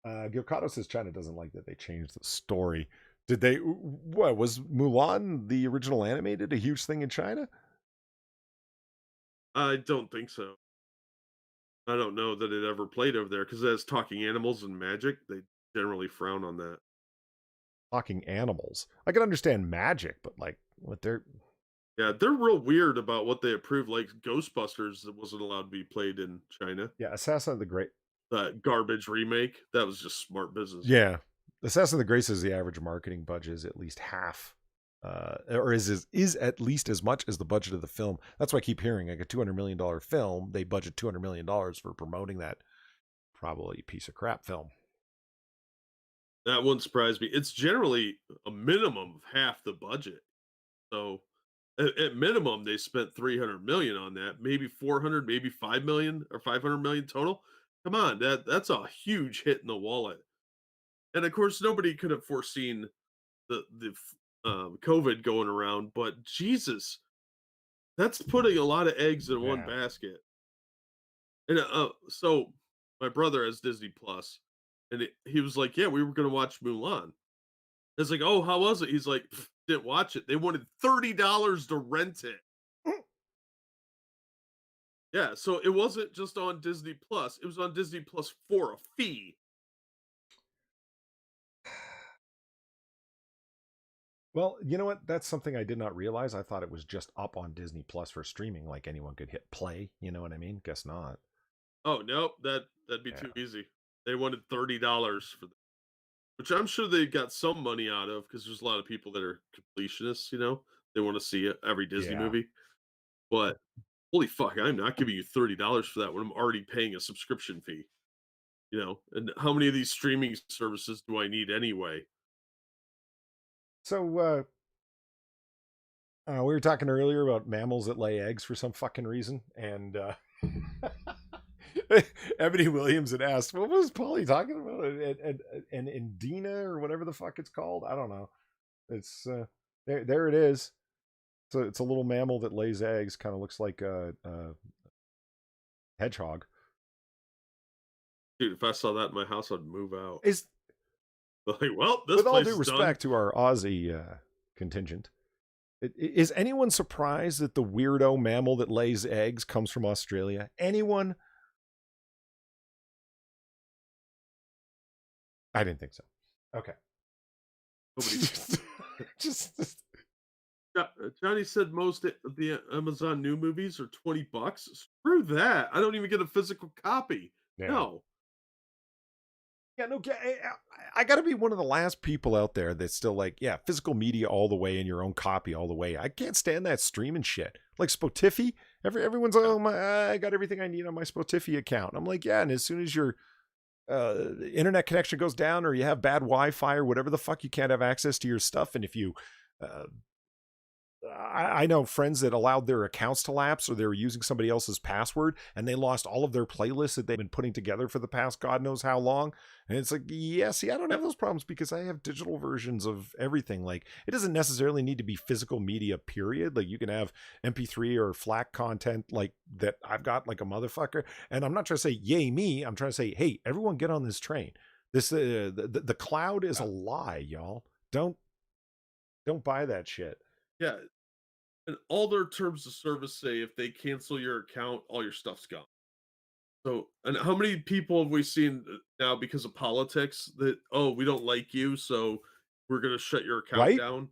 Gilcado says China doesn't like that they changed the story. Did they? What was Mulan the original animated a huge thing in China?
I don't think so. I don't know that it ever played over there because as talking animals and magic, they generally frown on that.
Talking animals. I can understand magic, but like what they're
Yeah, they're real weird about what they approve. Like Ghostbusters that wasn't allowed to be played in China.
yeah, Assassin of the Great.
That garbage remake. That was just smart business.
Yeah, Assassin of the Grace is the average marketing budget is at least half, or is at least as much as the budget of the film. That's why I keep hearing like a $200 million film. They budget $200 million for promoting that probably piece of crap film.
That wouldn't surprise me. It's generally a minimum of half the budget. So At minimum, they spent 300 million on that, maybe 400, maybe 5 million or 500 million total. Come on, that's a huge hit in the wallet. And of course, nobody could have foreseen the COVID going around, but Jesus, that's putting a lot of eggs in one
Yeah.
basket. And so my brother has Disney Plus, and he was like, "Yeah, we were gonna watch Mulan." It's like, "Oh, how was it?" He's like, "Pff, didn't watch it. They wanted $30 to rent it." Yeah, so it wasn't just on Disney Plus, it was on Disney Plus for a fee.
Well, you know what? That's something I did not realize. I thought it was just up on Disney Plus for streaming, like anyone could hit play. You know what I mean? Guess not.
Oh, nope, that'd be too
Yeah.
easy. They wanted $30 for that, which I'm sure they got some money out of because there's a lot of people that are completionists, you know? They wanna see it, every Disney
Yeah.
movie, but holy fuck, I'm not giving you $30 for that when I'm already paying a subscription fee, you know? And how many of these streaming services do I need anyway?
So we were talking earlier about mammals that lay eggs for some fucking reason, and Ebony Williams had asked, "What was Polly talking about?" And Indina or whatever the fuck it's called. I don't know. It's there. It is. So it's a little mammal that lays eggs. Kind of looks like a hedgehog.
Dude, if I saw that in my house, I'd move out.
Is
Like, well, this
with all
place
due
is done.
respect to our Aussie contingent, is anyone surprised that the weirdo mammal that lays eggs comes from Australia? Anyone? I didn't think so. Okay.
Nobody cares.
just
Johnny said most of the Amazon new movies are $20. Screw that. I don't even get a physical copy.
yeah.
No.
Yeah, no, I got to be one of the last people out there that's still like, yeah, physical media all the way and your own copy all the way. I can't stand that streaming shit. Like Spotify, everyone's like,
Yeah.
oh my, I got everything I need on my Spotify account. I'm like, yeah, and as soon as your internet connection goes down or you have bad Wi-Fi or whatever the fuck, you can't have access to your stuff. And if you uh, I know friends that allowed their accounts to lapse or they were using somebody else's password and they lost all of their playlists that they've been putting together for the past God knows how long. And it's like, yeah, see, I don't have those problems because I have digital versions of everything. Like, it doesn't necessarily need to be physical media, period. Like, you can have MP3 or FLAC content like that I've got like a motherfucker. And I'm not trying to say, yay, me. I'm trying to say, hey, everyone get on this train. This, the cloud is a lie, y'all. Don't buy that shit.
Yeah. And all their terms of service say if they cancel your account, all your stuff's gone. So, and how many people have we seen now because of politics that, oh, we don't like you, so we're going to shut your account
Right?
down?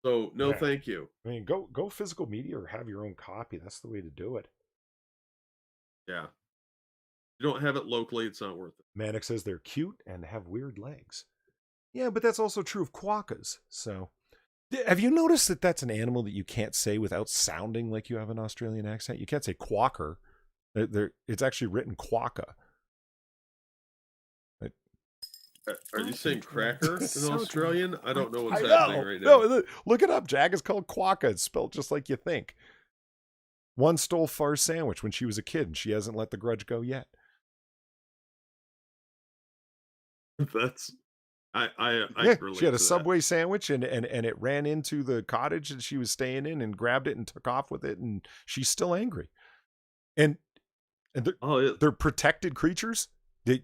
So, no,
Yeah.
thank you.
I mean, go physical media or have your own copy. That's the way to do it.
Yeah. You don't have it locally, it's not worth it.
Manic says they're cute and have weird legs. Yeah, but that's also true of quokkas. So, have you noticed that that's an animal that you can't say without sounding like you have an Australian accent? You can't say quacker. It's actually written quokka.
Are you saying cracker in Australian? I don't know what's
I
happening
know.
right now.
No, look it up, Jack. It's called quokka. It's spelled just like you think. One stole Far's sandwich when she was a kid, and she hasn't let the grudge go yet.
That's I
Yeah,
can
she had
relate
a
to that.
Subway sandwich and it ran into the cottage that she was staying in and grabbed it and took off with it, and she's still angry. And and
Oh, yeah.
they're protected creatures. That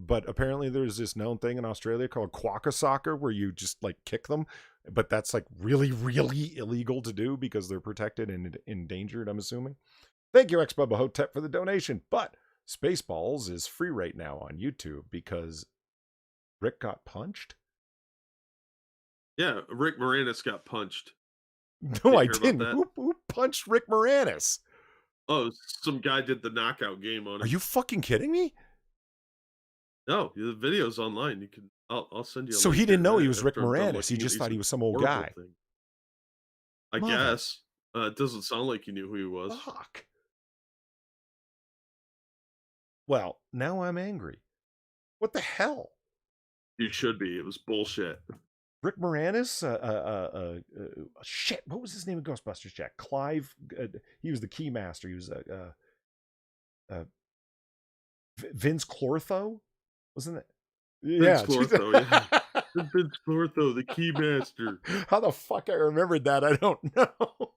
but apparently there's this known thing in Australia called quokka soccer where you just like kick them, but that's like really really illegal to do because they're protected and endangered. I'm assuming. Thank you, X Bubba Hotep, for the donation. But Spaceballs is free right now on YouTube because Rick got punched.
Yeah, Rick Moranis got punched.
No,
Did
I
you hear about
didn't.
that?
Who punched Rick Moranis?
Oh, some guy did the knockout game on
Are
him.
you fucking kidding me?
No, the video's online. You can. I'll send you a
So he
link
didn't
here
know he was Rick
after I'm done
Moranis. He
looking at
just
these
thought he was some old
horrible
guy.
things. I
Mother
guess. It doesn't sound like you knew who he was.
fuck. Well, now I'm angry. What the hell?
You should be. It was bullshit.
Rick Moranis, shit, what was his name in Ghostbusters, Jack? Clive, he was the Keymaster. He was Vince Clortho, wasn't it?
Vince
Yeah.
Clortho, yeah. Vince Clortho, the Keymaster.
How the fuck I remembered that, I don't know.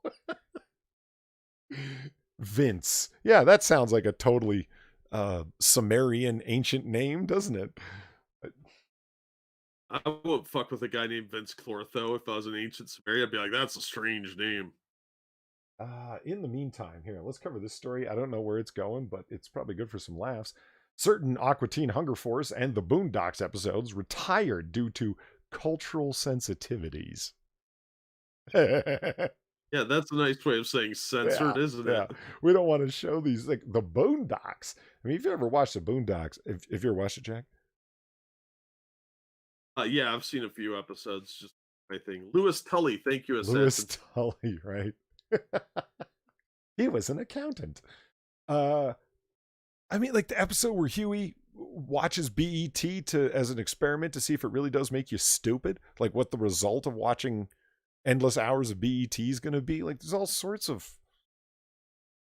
Vince. Yeah, that sounds like a totally Sumerian ancient name, doesn't it?
I won't fuck with a guy named Vince Clortho. If I was an ancient Sumerian, I'd be like, that's a strange name.
In the meantime, here, let's cover this story. I don't know where it's going, but it's probably good for some laughs. Certain Aqua Teen Hunger Force and the Boondocks episodes retired due to cultural sensitivities.
Yeah, that's a nice way of saying
Yeah,
censored, isn't
yeah.
it?
We don't want to show these, like the Boondocks. I mean, if you ever watched the Boondocks, if you ever watched it, Jack,
Yeah, I've seen a few episodes. Just my thing. Lewis Tully, thank you,
Lewis
Assassin.
Tully, right? He was an accountant. Uh, I mean, like the episode where Huey watches BET to as an experiment to see if it really does make you stupid, like what the result of watching endless hours of BET is going to be. Like, there's all sorts of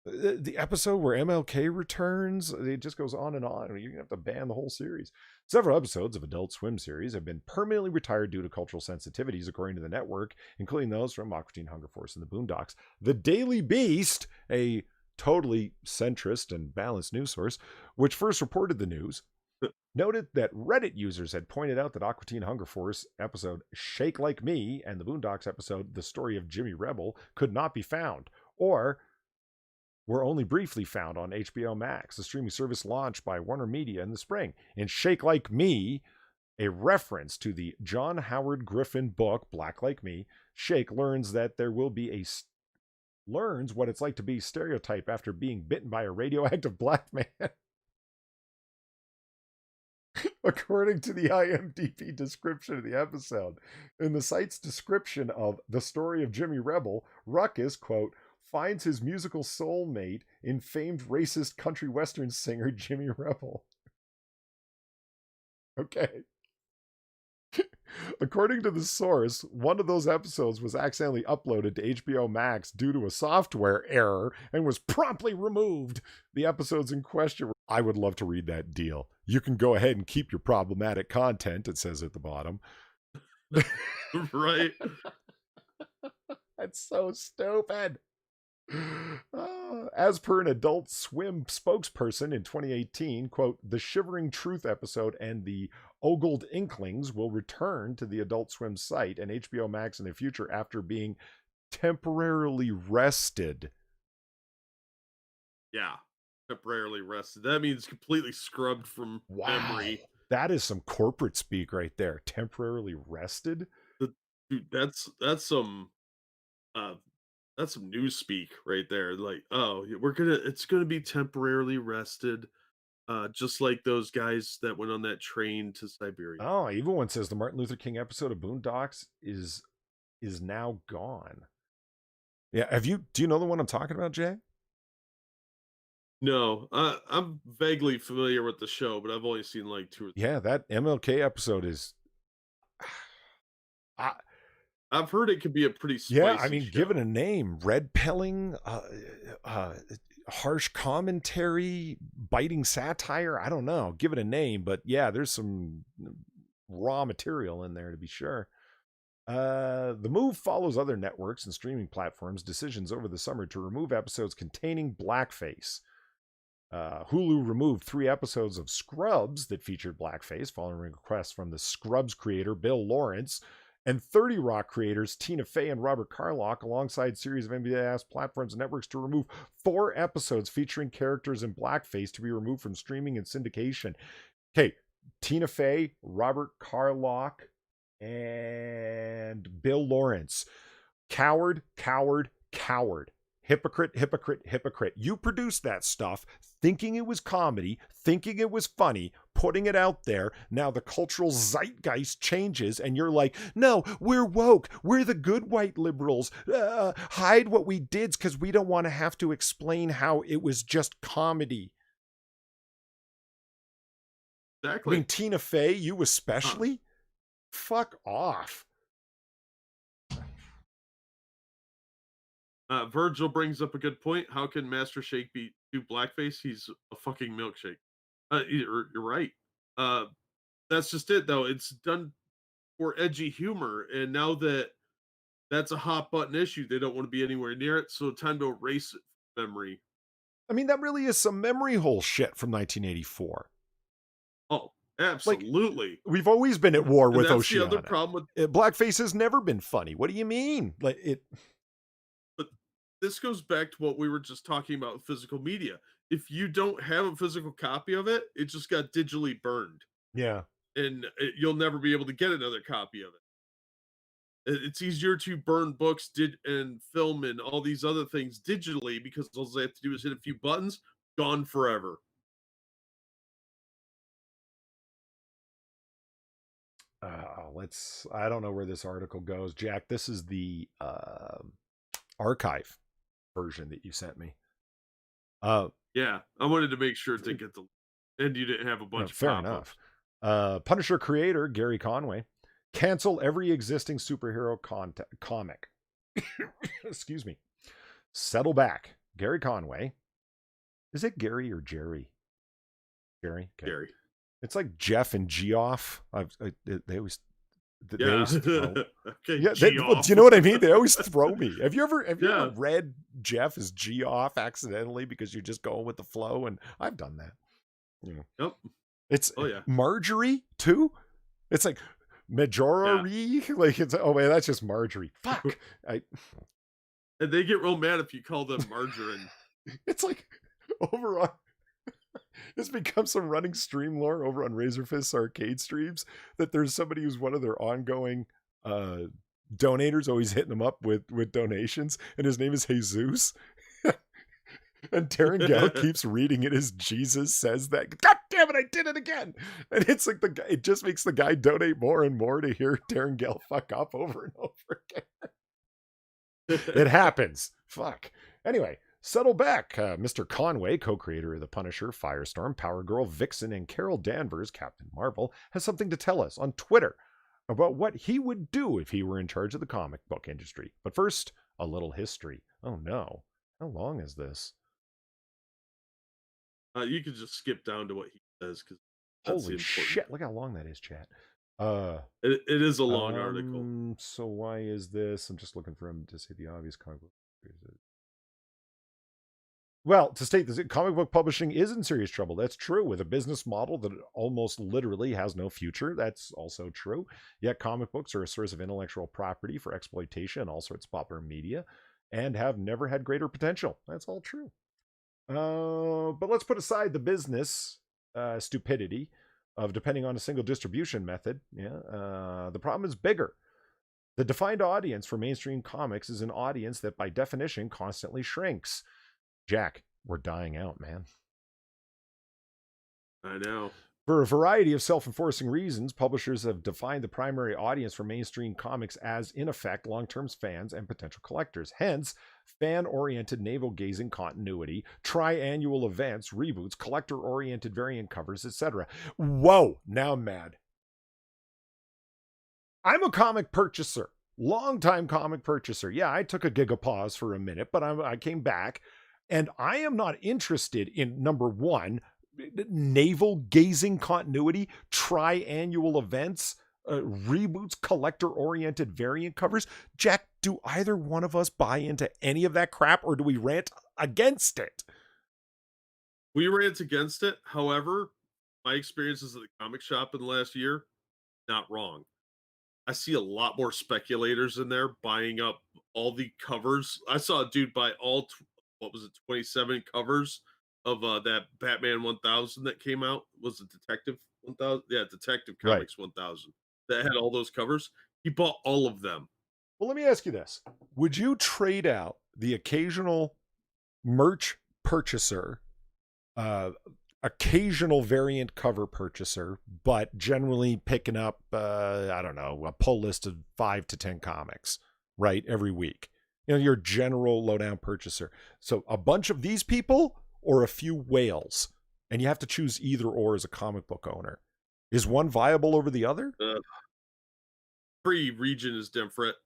the episode where MLK returns. It just goes on and on. You're gonna have to ban the whole series. Several episodes of Adult Swim series have been permanently retired due to cultural sensitivities, according to the network, including those from Aqua Teen Hunger Force and the Boondocks. The Daily Beast, a totally centrist and balanced news source, which first reported the news, noted that Reddit users had pointed out that Aqua Teen Hunger Force episode Shake Like Me and the Boondocks episode The Story of Jimmy Rebel could not be found, or were only briefly found on HBO Max, the streaming service launched by Warner Media in the spring. In Shake Like Me, a reference to the John Howard Griffin book Black Like Me, Shake learns that there will be learns what it's like to be stereotyped after being bitten by a radioactive black man. According to the IMDb description of the episode, in the site's description of The Story of Jimmy Rebel, Ruckus, quote, finds his musical soulmate in famed racist country western singer Jimmy Rebel. Okay. According to the source, one of those episodes was accidentally uploaded to HBO Max due to a software error and was promptly removed. The episodes in question were, I would love to read that deal. You can go ahead and keep your problematic content, it says at the bottom.
Right.
That's so stupid. As per an Adult Swim spokesperson in 2018, quote, the Shivering Truth episode and the Ogled Inklings will return to the Adult Swim site and HBO Max in the future after being temporarily rested.
Yeah. Temporarily rested. That means completely scrubbed from memory.
That is some corporate speak right there. Temporarily rested.
Dude, that's some news speak right there. Like, oh, it's gonna be temporarily rested, just like those guys that went on that train to Siberia.
Oh, even one says the Martin Luther King episode of Boondocks is now gone. Yeah, do you know the one I'm talking about, Jay?
No, I'm vaguely familiar with the show, but I've only seen like 2 or 3.
Yeah, that MLK episode is
I've heard it could be a pretty spicy
yeah, I mean,
show.
give it a name. Red pilling, harsh commentary, biting satire. I don't know. Give it a name, but yeah, there's some raw material in there to be sure. The move follows other networks and streaming platforms' decisions over the summer to remove episodes containing blackface. Hulu removed 3 episodes of Scrubs that featured blackface following a request from the Scrubs creator Bill Lawrence and 30 Rock creators Tina Fey and Robert Carlock, alongside series of NBA platforms and networks, to remove 4 episodes featuring characters in blackface to be removed from streaming and syndication. Okay, Tina Fey, Robert Carlock, and Bill Lawrence. Coward, coward, coward. Hypocrite, hypocrite, hypocrite. You produced that stuff thinking it was comedy, thinking it was funny, putting it out there. Now the cultural zeitgeist changes and you're like, no, we're woke. We're the good white liberals. Hide what we did because we don't want to have to explain how it was just comedy.
Exactly.
I mean, Tina Fey, you especially? Fuck off.
Virgil brings up a good point. How can Master Shake do blackface? He's a fucking milkshake. You're right. Uh, that's just it, though. It's done for edgy humor, and now that that's a hot button issue, they don't want to be anywhere near it. So time to erase it from memory.
I mean, that really is some memory hole shit from 1984.
Oh,
Like,
absolutely.
we've always been at war
And
with
that's the other
Oceania.
problem with.
Blackface has never been funny. What do you mean? Like it.
But this goes back to what we were just talking about with physical media. If you don't have a physical copy of it, it just got digitally burned,
Yeah.
and you'll never be able to get another copy of it. It's easier to burn books and film and all these other things digitally because all they have to do is hit a few buttons, gone forever.
I don't know where this article goes. Jack, this is the archive version that you sent me.
Yeah, I wanted to make sure to get the, and you didn't have a bunch of
fair
pop-ups.
enough. Punisher creator Gary Conway cancel every existing superhero comic. Excuse me. Settle back. Gary Conway. Is it Gary or Jerry? Gary. Okay.
Gary.
It's like Jeff and Geoff. They always. They
Yeah.
always throw,
Okay.
yeah. Well, do you know what I mean? They always throw me. Have you ever read Jeff as Geoff accidentally because you're just going with the flow? And I've done that. You know.
Yep.
It's
yeah.
Marjorie too. It's like Majority. Yeah. Like it's man, that's just Marjorie. Fuck.
And they get real mad if you call them margarine.
It's like over on. It's become some running stream lore over on Razorfist's arcade streams that there's somebody who's one of their ongoing donators, always hitting them up with donations, and his name is Jesus. And Terengale keeps reading it as Jesus says that. God damn it, I did it again. And it's like it just makes the guy donate more and more to hear Terengale fuck up over and over again. It happens. Fuck. Anyway. Settle back. Mr. Conway, co-creator of The Punisher, Firestorm, Power Girl, Vixen, and Carol Danvers, Captain Marvel, has something to tell us on Twitter about what he would do if he were in charge of the comic book industry. But first, a little history. Oh no. How long is this?
You could just skip down to what he says because
holy shit! Look how long that is, chat.
It is a long article.
So why is this? I'm just looking for him to say the obvious comic book. Well, to state this, comic book publishing is in serious trouble. That's true. With a business model that almost literally has no future, that's also true. Yet comic books are a source of intellectual property for exploitation in all sorts of popular media and have never had greater potential. That's all true. But let's put aside the business stupidity of depending on a single distribution method. The problem is bigger. The defined audience for mainstream comics is an audience that by definition constantly shrinks. Jack, we're dying out, man.
I know.
For a variety of self-enforcing reasons, publishers have defined the primary audience for mainstream comics as, in effect, long-term fans and potential collectors. Hence, fan-oriented navel-gazing continuity, tri-annual events, reboots, collector-oriented variant covers, etc. Whoa, now I'm mad. I'm a comic purchaser, long-time comic purchaser. Yeah, I took a gigapause for a minute, but I came back. And I am not interested in, number one, navel-gazing continuity, tri-annual events, reboots, collector-oriented variant covers. Jack, do either one of us buy into any of that crap, or do we rant against it?
We rant against it. However, my experiences at the comic shop in the last year, not wrong. I see a lot more speculators in there buying up all the covers. I saw a dude buy all... 27 covers of that Batman 1000 that came out. Was it Detective 1000? Yeah, Detective Comics 1000 that had all those covers. He bought all of them.
Well, let me ask you this. Would you trade out the occasional merch purchaser, occasional variant cover purchaser, but generally picking up, I don't know, a pull list of 5 to 10 comics, right, every week? Your general lowdown purchaser. So a bunch of these people or a few whales, and you have to choose either or as a comic book owner. Is one viable over the other?
Every region is different.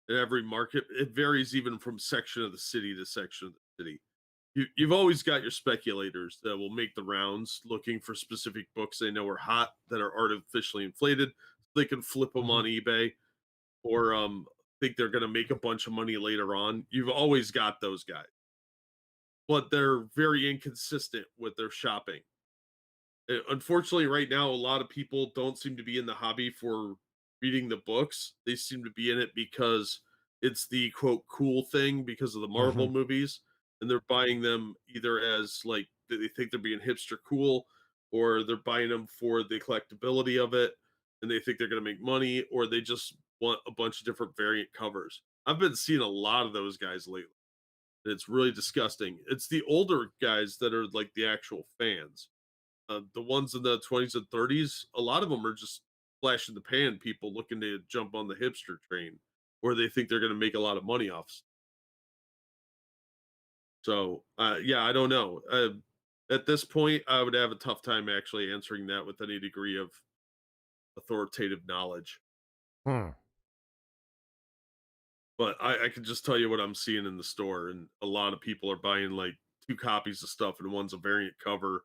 in every market. It varies even from section of the city to section of the city. You've always got your speculators that will make the rounds looking for specific books they know are hot that are artificially inflated. They can flip them
Mhm.
on eBay or think they're going to make a bunch of money later on. You've always got those guys, but they're very inconsistent with their shopping. Unfortunately, right now, a lot of people don't seem to be in the hobby for reading the books. They seem to be in it because it's the quote cool thing because of the Marvel
Mhm.
movies, and they're buying them either as like they think they're being hipster cool, or they're buying them for the collectability of it, and they think they're going to make money, or they just want a bunch of different variant covers. I've been seeing a lot of those guys lately. And it's really disgusting. It's the older guys that are like the actual fans. The ones in the 20s and 30s, a lot of them are just flash in the pan people looking to jump on the hipster train, or they think they're going to make a lot of money off. So, yeah, I don't know. At this point, I would have a tough time actually answering that with any degree of authoritative knowledge.
Hmm.
But I can just tell you what I'm seeing in the store, and a lot of people are buying like two copies of stuff, and one's a variant cover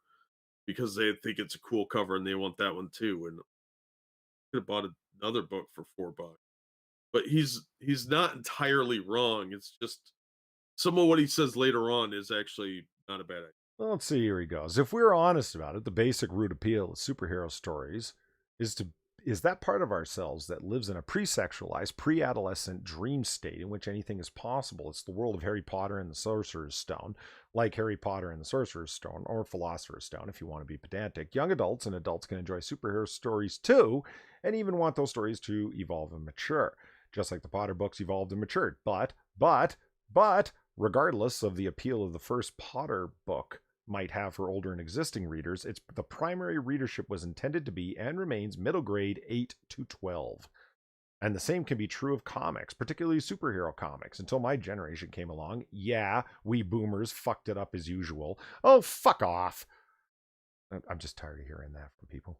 because they think it's a cool cover and they want that one too. And could have bought another book for $4. But he's not entirely wrong. It's just some of what he says later on is actually not a bad idea.
Well, let's see. Here he goes. If we're honest about it, the basic root appeal of superhero stories is to is that part of ourselves that lives in a pre-sexualized, pre-adolescent dream state in which anything is possible. It's the world of Harry Potter and the Sorcerer's Stone, like Harry Potter and the Sorcerer's Stone, or Philosopher's Stone, if you want to be pedantic. Young adults and adults can enjoy superhero stories too, and even want those stories to evolve and mature, just like the Potter books evolved and matured. But, regardless of the appeal of the first Potter book might have for older and existing readers, it's the primary readership was intended to be and remains middle grade 8 to 12. And the same can be true of comics, particularly superhero comics. Until my generation came along, yeah, we boomers fucked it up as usual. Oh, fuck off. I'm just tired of hearing that from people.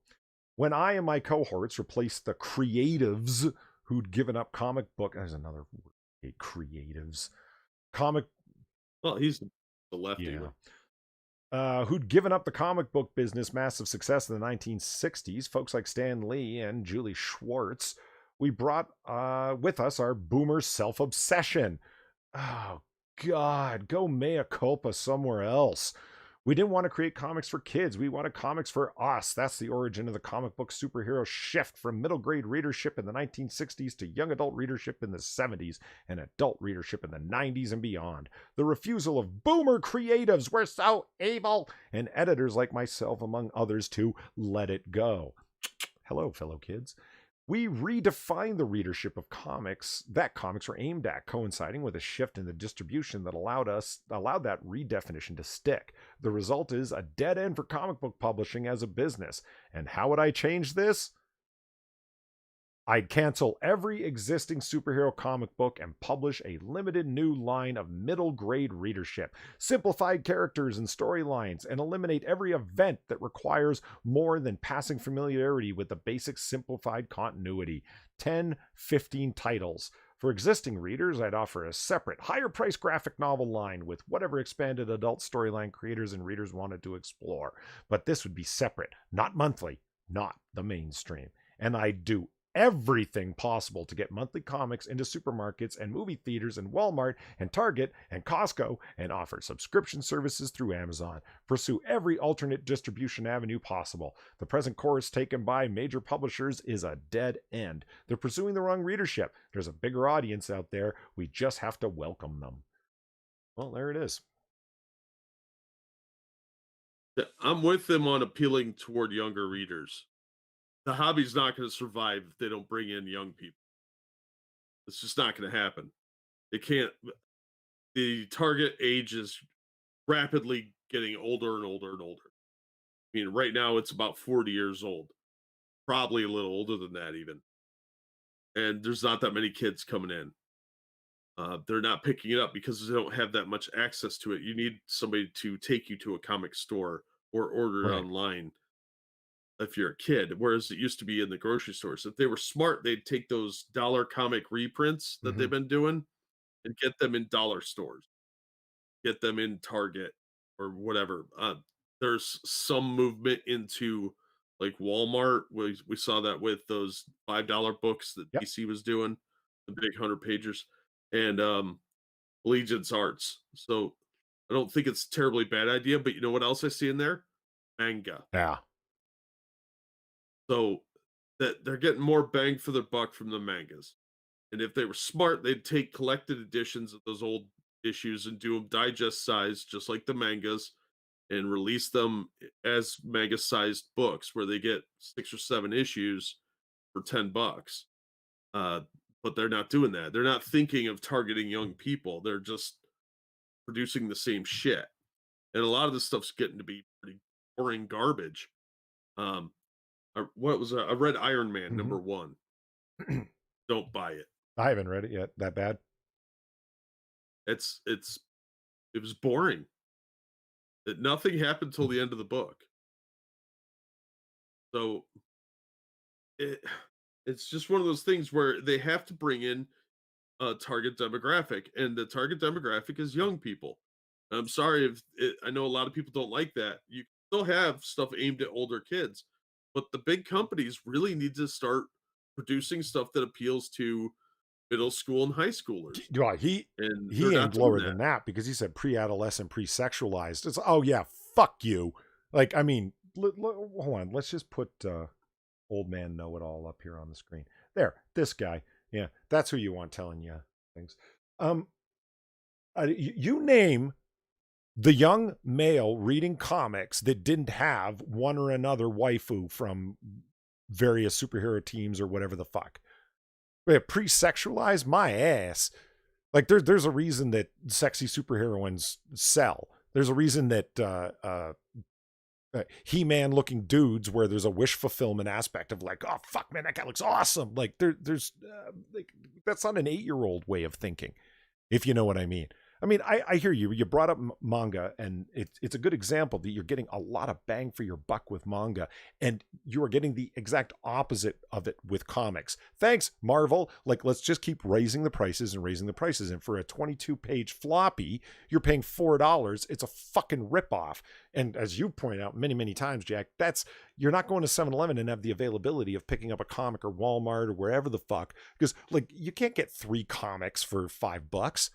When I and my cohorts replaced the creatives who'd given up comic book, there's another word, creatives, comic,
Well, he's the lefty.
yeah, who'd given up the comic book business massive success in the 1960s, folks like Stan Lee and Julie Schwartz, we brought with us our boomer self obsession. Oh, God, go mea culpa somewhere else. We didn't want to create comics for kids. We wanted comics for us. That's the origin of the comic book superhero shift from middle grade readership in the 1960s to young adult readership in the 70s and adult readership in the 90s and beyond. The refusal of boomer creatives, we're so evil, and editors like myself, among others, to let it go. Hello, fellow kids. We redefined the readership of comics that comics were aimed at, coinciding with a shift in the distribution that allowed that redefinition to stick. The result is a dead end for comic book publishing as a business. And how would I change this? I'd cancel every existing superhero comic book and publish a limited new line of middle grade readership, simplified characters and storylines, and eliminate every event that requires more than passing familiarity with the basic simplified continuity. 10, 15 titles. For existing readers, I'd offer a separate, higher priced graphic novel line with whatever expanded adult storyline creators and readers wanted to explore. But this would be separate, not monthly, not the mainstream. And I'd do everything possible to get monthly comics into supermarkets and movie theaters and Walmart and Target and Costco and offer subscription services through Amazon. Pursue every alternate distribution avenue possible. The present course taken by major publishers is a dead end. They're pursuing the wrong readership. There's a bigger audience out there. We just have to welcome them. Well, there it is.
Yeah, I'm with them on appealing toward younger readers. The hobby's not going to survive if they don't bring in young people. It's just not going to happen. It can't. The target age is rapidly getting older and older and older. I mean, right now it's about 40 years old, probably a little older than that even. And there's not that many kids coming in. They're not picking it up because they don't have that much access to it. You need somebody to take you to a comic store or order it
Right.
online. if you're a kid, whereas it used to be in the grocery stores. If they were smart, they'd take those dollar comic reprints that
Hmm.
they've been doing and get them in dollar stores, get them in Target or whatever. There's some movement into like Walmart. We saw that with those $5 books that
Yep.
DC was doing, the big 100 pagers, and Legion's Arts. So I don't think it's a terribly bad idea. But you know what else I see in there? Manga.
Yeah.
So that they're getting more bang for their buck from the mangas. And if they were smart, they'd take collected editions of those old issues and do them digest size, just like the mangas, and release them as manga sized books where they get 6 or 7 issues for $10. Uh, but they're not doing that. They're not thinking of targeting young people. They're just producing the same shit. And a lot of this stuff's getting to be pretty boring garbage. Um, I read Iron Man
Hmm.
#1. Don't buy it.
I haven't read it yet. That bad?
It's it was boring. Nothing happened till the end of the book. So it it's just one of those things where they have to bring in a target demographic, and the target demographic is young people. I'm sorry if I know a lot of people don't like that. You still have stuff aimed at older kids, but the big companies really need to start producing stuff that appeals to middle school and high schoolers,
Well,
and they're
he
not
aimed
doing
lower
that.
than that because he said pre-adolescent, pre-sexualized. It's oh yeah, fuck you. Like I mean, hold on. Let's just put old man know it all up here on the screen. There, this guy. Yeah, that's who you want telling you things. Um, you name the young male reading comics that didn't have one or another waifu from various superhero teams or whatever the fuck. Yeah, pre-sexualized my ass. Like there's a reason that sexy superheroines sell. There's a reason that He-Man looking dudes where there's a wish fulfillment aspect of like, oh fuck man, that guy looks awesome. Like there's like that's not an 8-year-old way of thinking, if you know what I mean. I mean, I hear you. You brought up manga, and it's a good example that you're getting a lot of bang for your buck with manga, and you are getting the exact opposite of it with comics. Thanks, Marvel. Like, let's just keep raising the prices and raising the prices. And for a 22-page floppy, you're paying $4. It's a fucking ripoff. And as you point out many, many times, Jack, that's you're not going to 7-Eleven and have the availability of picking up a comic or Walmart or wherever the fuck, because like you can't get 3 comics for $5.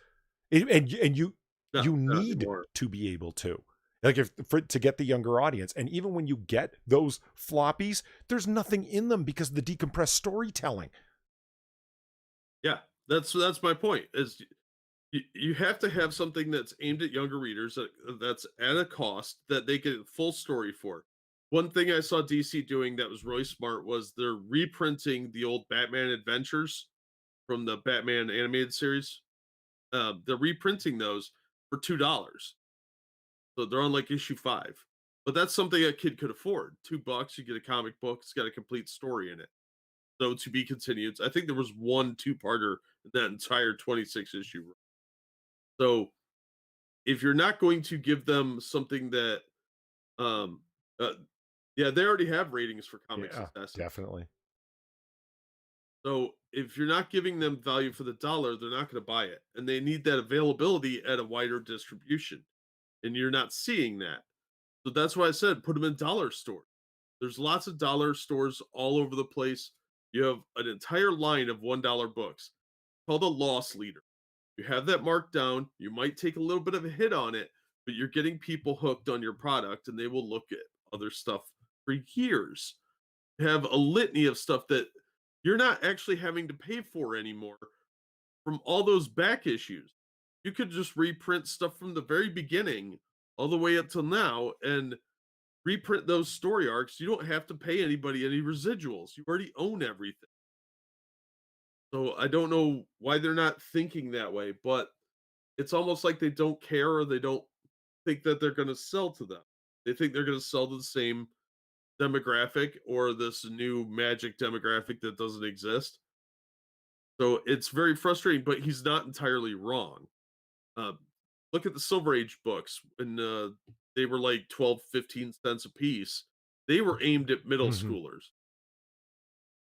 And
No,
you
not
need
anymore.
to be able to like if for to get the younger audience. And even when you get those floppies, there's nothing in them because of the decompressed storytelling.
Yeah, that's my point. Is you have to have something that's aimed at younger readers that's at a cost that they get a full story for. One thing I saw DC doing that was really smart was they're reprinting the old Batman Adventures from the Batman animated series. They're reprinting those for $2. So they're on like issue 5. But that's something a kid could afford. $2, you get a comic book, it's got a complete story in it. So to be continued. I think there was one two-parter in that entire 26 issue run. So if you're not going to give them something that um uh, yeah, they already have ratings for comic
Yeah,
successes.
definitely.
So if you're not giving them value for the dollar, they're not going to buy it. And they need that availability at a wider distribution. And you're not seeing that. So that's why I said put them in dollar stores. There's lots of dollar stores all over the place. You have an entire line of $1 books called a loss leader. You have that marked down. You might take a little bit of a hit on it, but you're getting people hooked on your product and they will look at other stuff for years. You have a litany of stuff that you're not actually having to pay for anymore from all those back issues. You could just reprint stuff from the very beginning all the way up till now and reprint those story arcs. You don't have to pay anybody any residuals. You already own everything. So I don't know why they're not thinking that way, but it's almost like they don't care or they don't think that they're going to sell to them. They think they're going to sell to the same demographic or this new magic demographic that doesn't exist. So it's very frustrating, but he's not entirely wrong. Uh, Look at the Silver Age books, and they were like 12, 15 cents a piece. they were aimed at middle
Hmm.
schoolers.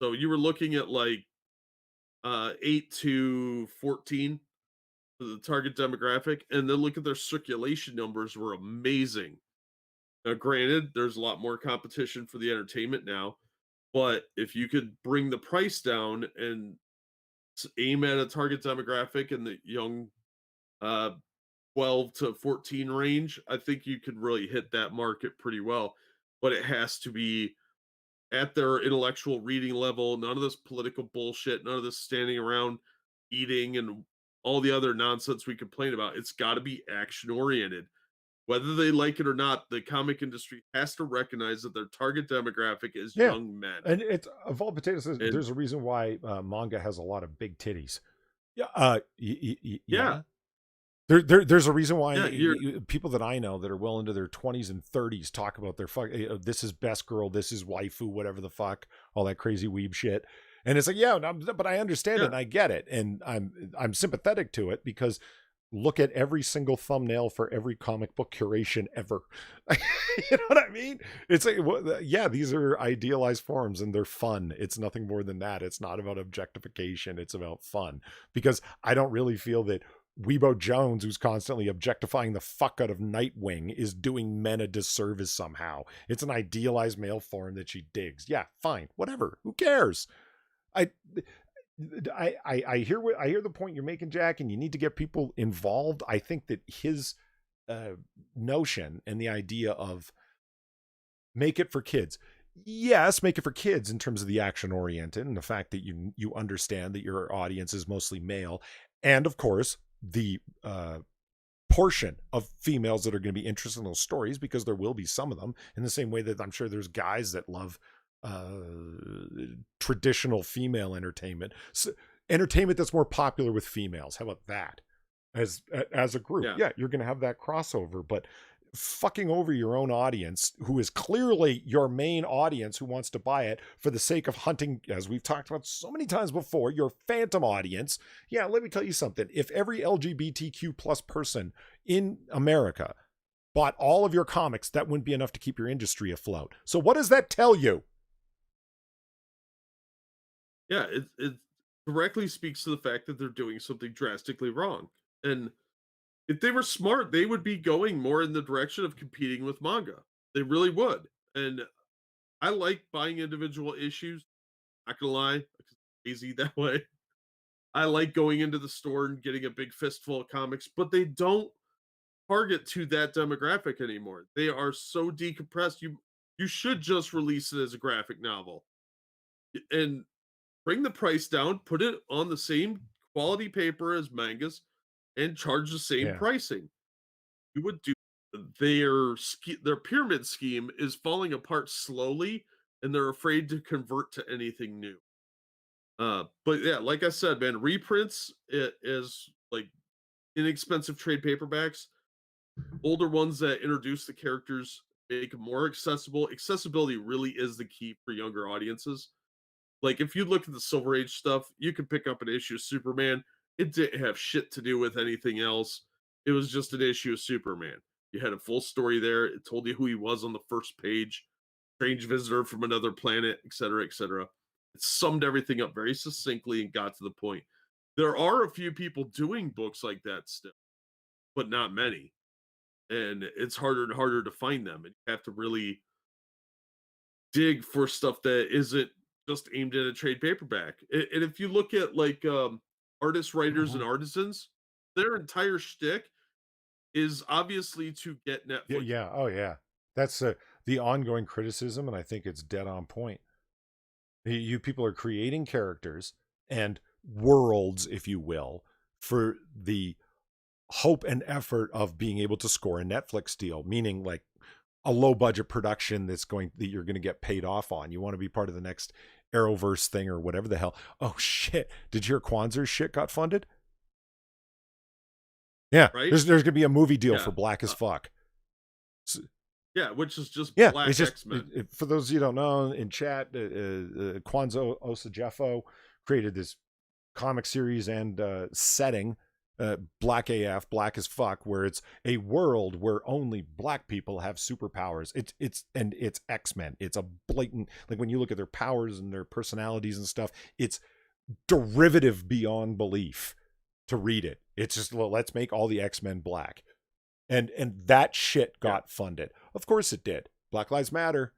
So you were looking at like 8 to 14 for the target demographic, and then look at their circulation numbers were amazing. Now, granted, there's a lot more competition for the entertainment now, but if you could bring the price down and aim at a target demographic in the young uh, 12 to 14 range, I think you could really hit that market pretty well. But it has to be at their intellectual reading level, none of this political bullshit, none of this standing around eating and all the other nonsense we complain about. It's got to be action oriented. Whether they like it or not, the comic industry has to recognize that their target demographic is
Yeah.
young men.
And it's of all potatoes,
And
there's a reason why manga has a lot of big titties. Yeah.
yeah,
Yeah. There's a reason why
yeah, you're
people that I know that are well into their 20s and 30s talk about their this is best girl, this is waifu, whatever the fuck, all that crazy weeb shit. And it's like, yeah, no, but I understand it
yeah,
and I get it, and I'm sympathetic to it because look at every single thumbnail for every comic book curation ever. You know what I mean? It's like, well, yeah, these are idealized forms and they're fun. It's nothing more than that. It's not about objectification. It's about fun, because I don't really feel that Weebo Jones, who's constantly objectifying the fuck out of Nightwing, is doing men a disservice somehow. It's an idealized male form that she digs. Yeah, fine, whatever. Who cares? I I hear the point you're making, Jack, and you need to get people involved. I think that his notion and the idea of make it for kids. Yes, make it for kids in terms of the action oriented and the fact that you understand that your audience is mostly male, and of course the portion of females that are going to be interested in those stories, because there will be some of them, in the same way that I'm sure there's guys that love traditional female entertainment, so, entertainment that's more popular with females. How about that? As a group,
yeah.
yeah, you're going to have that crossover, but fucking over your own audience, who is clearly your main audience, who wants to buy it for the sake of hunting, as we've talked about so many times before, your phantom audience. Yeah, let me tell you something. If every LGBTQ plus person in America bought all of your comics, that wouldn't be enough to keep your industry afloat. So what does that tell you?
Yeah, it directly speaks to the fact that they're doing something drastically wrong. And if they were smart, they would be going more in the direction of competing with manga. They really would. And I like buying individual issues. Not gonna lie, it's easy that way. I like going into the store and getting a big fistful of comics, but they don't target to that demographic anymore. They are so decompressed. You should just release it as a graphic novel and bring the price down, put it on the same quality paper as mangas, and charge the same
Yeah.
pricing. You would do their pyramid scheme is falling apart slowly, and they're afraid to convert to anything new. But yeah, like I said, man, reprints it is like inexpensive trade paperbacks, older ones that introduce the characters, make them more accessible. Accessibility really is the key for younger audiences. Like if you look at the Silver Age stuff, you could pick up an issue of Superman. It didn't have shit to do with anything else. It was just an issue of Superman. You had a full story there. It told you who he was on the first page, strange visitor from another planet, etc., etc. It summed everything up very succinctly and got to the point. There are a few people doing books like that still, but not many. And it's harder and harder to find them. And you have to really dig for stuff that isn't just aimed at a trade paperback. And if you look at like artists, writers, and
Mhm.
artisans, their entire shtick is obviously to get
Yeah,
Netflix.
yeah, oh yeah. That's the ongoing criticism, and I think it's dead on point. You people are creating characters and worlds, if you will, for the hope and effort of being able to score a Netflix deal, meaning like a low budget production that you're going to get paid off on. You want to be part of the next Arrowverse thing or whatever the hell. Oh shit! Did you hear Kwanzaa's shit got funded? Yeah,
Right?
there's going to be a movie deal
Yeah.
for Black as
Uh,
Fuck.
yeah, which is just
Yeah,
Black
it's just
X-Men.
for those of you who don't know, in chat, Kwanzaa Osajeffo created this comic series and setting Black AF, black as fuck, where it's a world where only black people have superpowers. It's X-Men. It's a blatant, like when you look at their powers and their personalities and stuff, it's derivative beyond belief to read it. It's just, well, let's make all the X-Men black. And that shit got funded. Of course it did. Black Lives Matter.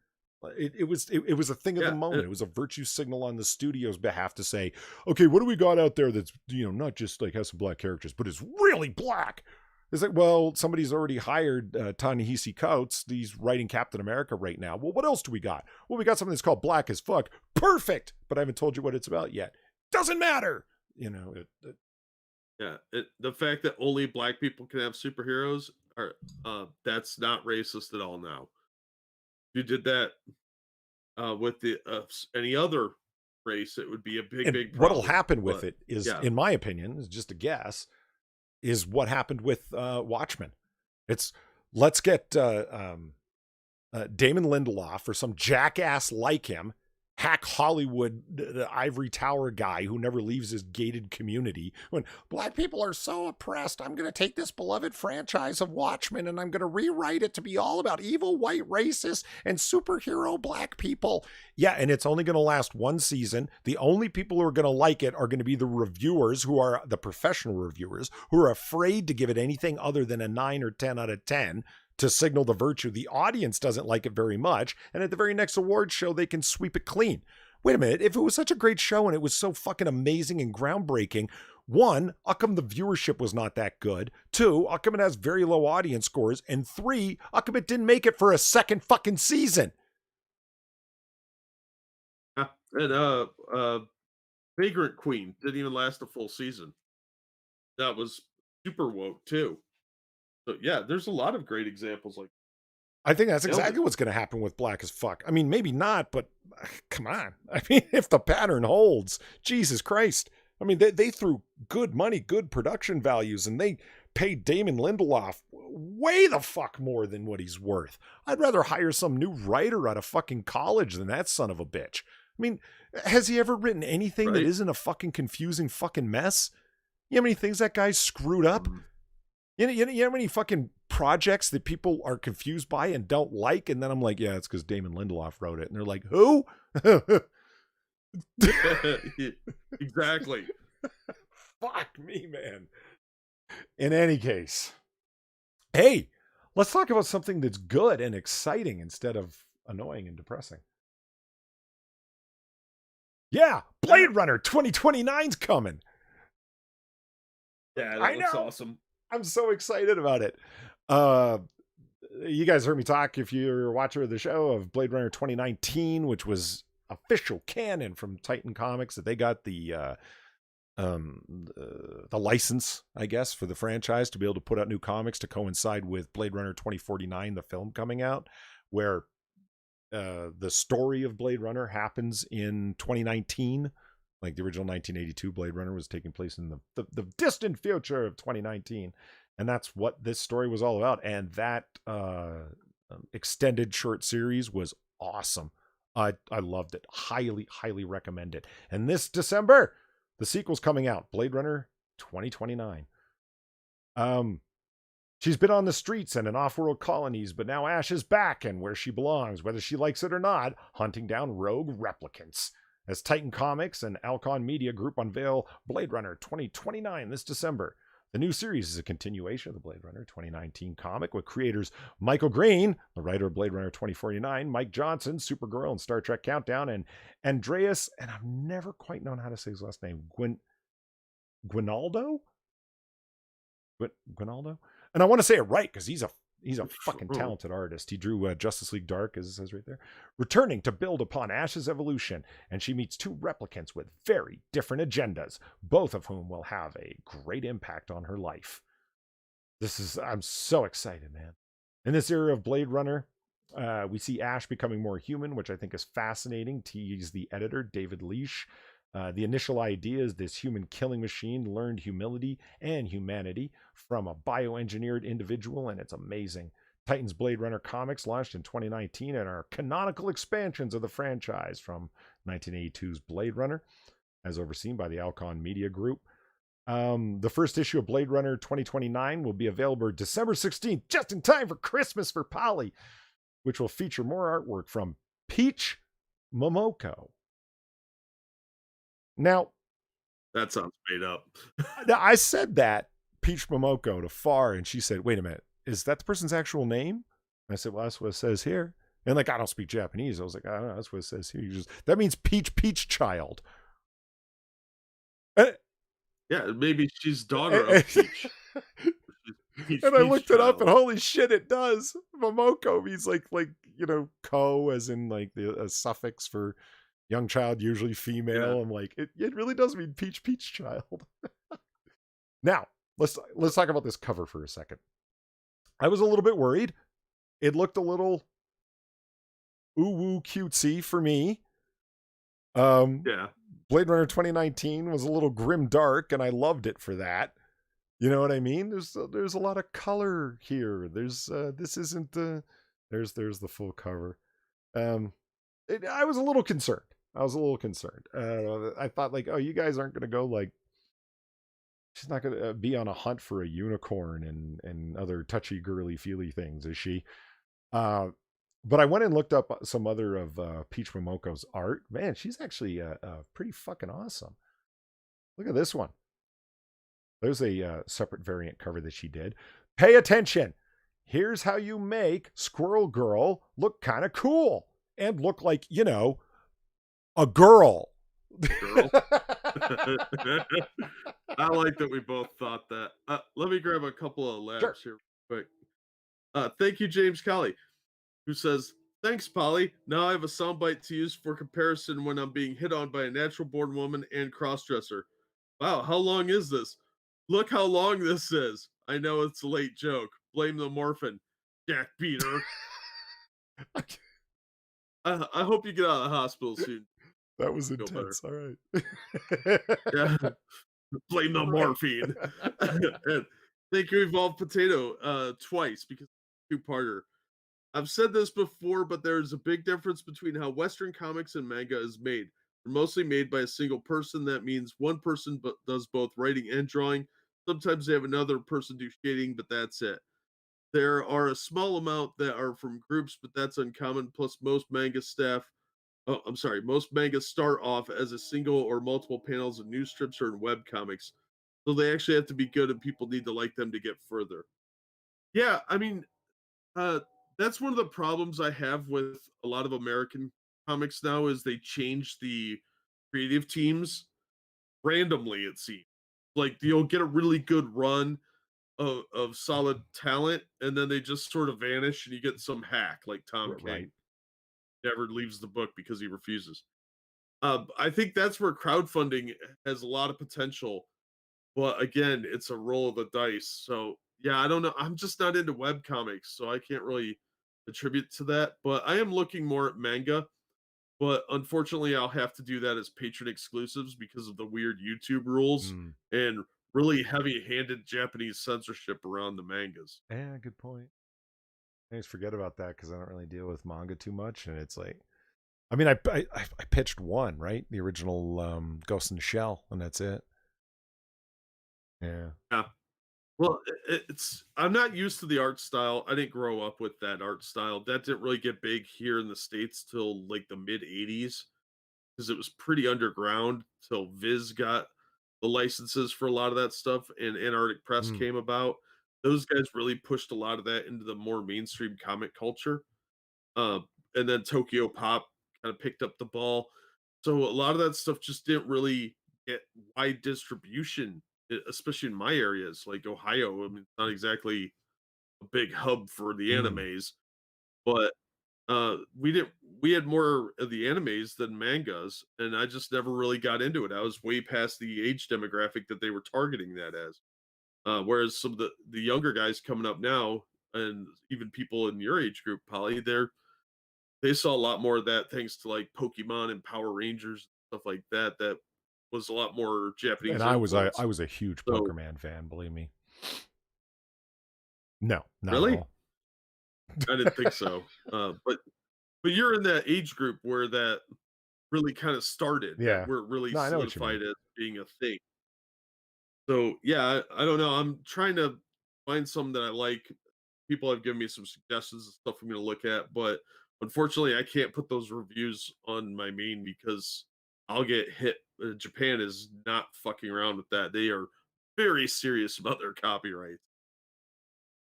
It was a thing of the moment. It was a virtue signal on the studio's behalf to say, okay, what do we got out there that's, not just like has some black characters, but is really black? It's like, well, somebody's already hired Ta-Nehisi Coates. He's writing Captain America right now. Well, what else do we got? Well, we got something that's called Black as Fuck. Perfect. But I haven't told you what it's about yet. Doesn't matter. The
fact that only black people can have superheroes that's not racist at all now. You did that with the any other race, it would be a big problem.
What'll happen with it is, in my opinion, is just a guess, is what happened with Watchmen. It's let's get Damon Lindelof or some jackass like him hack Hollywood, the ivory tower guy who never leaves his gated community. When black people are so oppressed, I'm going to take this beloved franchise of Watchmen and I'm going to rewrite it to be all about evil white racists and superhero black people. Yeah, and it's only going to last one season. The only people who are going to like it are going to be the reviewers, who are the professional reviewers, who are afraid to give it anything other than a 9 or 10 out of 10 to signal the virtue. The audience doesn't like it very much, and at the very next awards show, they can sweep it clean. Wait a minute, if it was such a great show and it was so fucking amazing and groundbreaking, one, how come the viewership was not that good? Two, how come it has very low audience scores? And three, how come it didn't make it for a second fucking season?
And Vagrant Queen didn't even last a full season. That was super woke too. So yeah, there's a lot of great examples like.
I think that's exactly what's going to happen with Black as Fuck. I mean, maybe not, but come on. I mean, if the pattern holds, Jesus Christ. I mean, they threw good money, good production values, and they paid Damon Lindelof way the fuck more than what he's worth. I'd rather hire some new writer out of fucking college than that son of a bitch. I mean, has he ever written anything that isn't a fucking confusing fucking mess? You know how many things that guy's screwed up? You know how many fucking projects that people are confused by and don't like? And then I'm like, yeah, it's because Damon Lindelof wrote it. And they're like, who?
Exactly.
Fuck me, man. In any case, hey, let's talk about something that's good and exciting instead of annoying and depressing. Yeah, Blade Runner 2029's coming.
Yeah, that looks awesome.
I'm so excited about it. You guys heard me talk, if you're a watcher of the show, of Blade Runner 2019, which was official canon from Titan Comics, that they got the license, I guess, for the franchise to be able to put out new comics to coincide with Blade Runner 2049, the film coming out, where the story of Blade Runner happens in 2019. Like the original 1982 Blade Runner was taking place in the distant future of 2019. And that's what this story was all about. And that extended short series was awesome. I loved it. Highly, highly recommend it. And this December, the sequel's coming out. Blade Runner 2029. She's been on the streets and in off-world colonies, but now Ash is back and where she belongs, whether she likes it or not, hunting down rogue replicants. As Titan Comics and Alcon Media Group unveil Blade Runner 2029 this December. The new series is a continuation of the Blade Runner 2019 comic with creators Michael Green, the writer of Blade Runner 2049, Mike Johnson, Supergirl and Star Trek Countdown, and Andreas, and I've never quite known how to say his last name, Guinaldo? Guinaldo? And I want to say it right because he's a fucking talented artist. He drew Justice League Dark, as it says right there. Returning to build upon Ash's evolution, and she meets two replicants with very different agendas, both of whom will have a great impact on her life. I'm so excited, man. In this era of Blade Runner, we see Ash becoming more human, which I think is fascinating. Tease the editor, David Leash. The initial idea is this human killing machine learned humility and humanity from a bioengineered individual, and it's amazing. Titan's Blade Runner comics launched in 2019 and are canonical expansions of the franchise from 1982's Blade Runner, as overseen by the Alcon Media Group. The first issue of Blade Runner 2029 will be available December 16th, just in time for Christmas for Polly, which will feature more artwork from Peach Momoko. Now,
That sounds made up.
I said that, Peach Momoko, to Far, and she said, wait a minute, is that the person's actual name? And I said, well, that's what it says here. And like, I don't speak Japanese. I was like, I don't know, that's what it says here. That means Peach Child. And,
Yeah, maybe she's daughter of Peach. Peach
and I looked it up,
child.
and holy shit, it does. Momoko means like ko, as in like a suffix for young child, usually female.
Yeah.
I'm like, it really does mean Peach Child. Now, let's talk about this cover for a second. I was a little bit worried. It looked a little ooh-woo cutesy for me.
Yeah.
Blade Runner 2019 was a little grim dark, and I loved it for that. You know what I mean? There's a lot of color here. There's this isn't the there's the full cover. I was a little concerned. I thought like, oh, you guys aren't gonna go like, she's not gonna be on a hunt for a unicorn and other touchy girly feely things, is she? But I went and looked up some other of Peach Momoko's art. Man, she's actually pretty fucking awesome. Look at this one. There's a separate variant cover that she did. Pay attention. Here's how you make Squirrel Girl look kind of cool and look like, a girl.
Girl. I like that we both thought that. Let me grab a couple of labs here quick. Thank you, James Colley, who says, thanks, Polly. Now I have a soundbite to use for comparison when I'm being hit on by a natural born woman and crossdresser. Wow, how long is this? Look how long this is. I know it's a late joke. Blame the morphin. Jack Peter. I hope you get out of the hospital soon.
That was intense. All right.
Yeah. Blame the morphine. And thank you, Evolved Potato, twice because two-parter. I've said this before, but there's a big difference between how Western comics and manga is made. They're mostly made by a single person. That means one person does both writing and drawing. Sometimes they have another person do shading, but that's it. There are a small amount that are from groups, but that's uncommon. Plus, most manga staff, oh, I'm sorry, most mangas start off as a single or multiple panels in news strips or in web comics. So they actually have to be good and people need to like them to get further. Yeah, I mean, uh, that's one of the problems I have with a lot of American comics now is they change the creative teams randomly, it seems. Like you'll get a really good run of solid talent, and then they just sort of vanish, and you get some hack like Tom
Right.
King. Never leaves the book because he refuses. I think that's where crowdfunding has a lot of potential, but again, it's a roll of the dice. So yeah, I don't know. I'm just not into web comics, so I can't really attribute to that. But I am looking more at manga. But unfortunately, I'll have to do that as patron exclusives because of the weird YouTube rules and really heavy-handed Japanese censorship around the mangas.
Yeah, good point. I always forget about that because I don't really deal with manga too much, and it's like, I mean, I pitched one, right, the original Ghost in the Shell, and that's it. Yeah.
Yeah. Well, it's I'm not used to the art style. I didn't grow up with that art style. That didn't really get big here in the States till like the mid 80s because it was pretty underground till Viz got the licenses for a lot of that stuff and Antarctic Press
Mm.
came about. Those guys really pushed a lot of that into the more mainstream comic culture. And then Tokyo Pop kind of picked up the ball. So a lot of that stuff just didn't really get wide distribution, especially in my areas like Ohio. I mean, it's not exactly a big hub for the
Mm.
animes, but we had more of the animes than mangas, and I just never really got into it. I was way past the age demographic that they were targeting that as. Whereas some of the younger guys coming up now, and even people in your age group, Polly, they saw a lot more of that thanks to like Pokemon and Power Rangers stuff like that. That was a lot more
And
Japanese
I
influence.
was a huge
So
Pokemon fan, believe me. No, not at
really,
all.
I didn't think so. But you're in that age group where that really kind of started, that
Yeah.
where it really
No, I know what you mean.
solidified as being a thing. So yeah, I don't know. I'm trying to find some that I like. People have given me some suggestions and stuff for me to look at, but unfortunately, I can't put those reviews on my main because I'll get hit. Japan is not fucking around with that. They are very serious about their copyright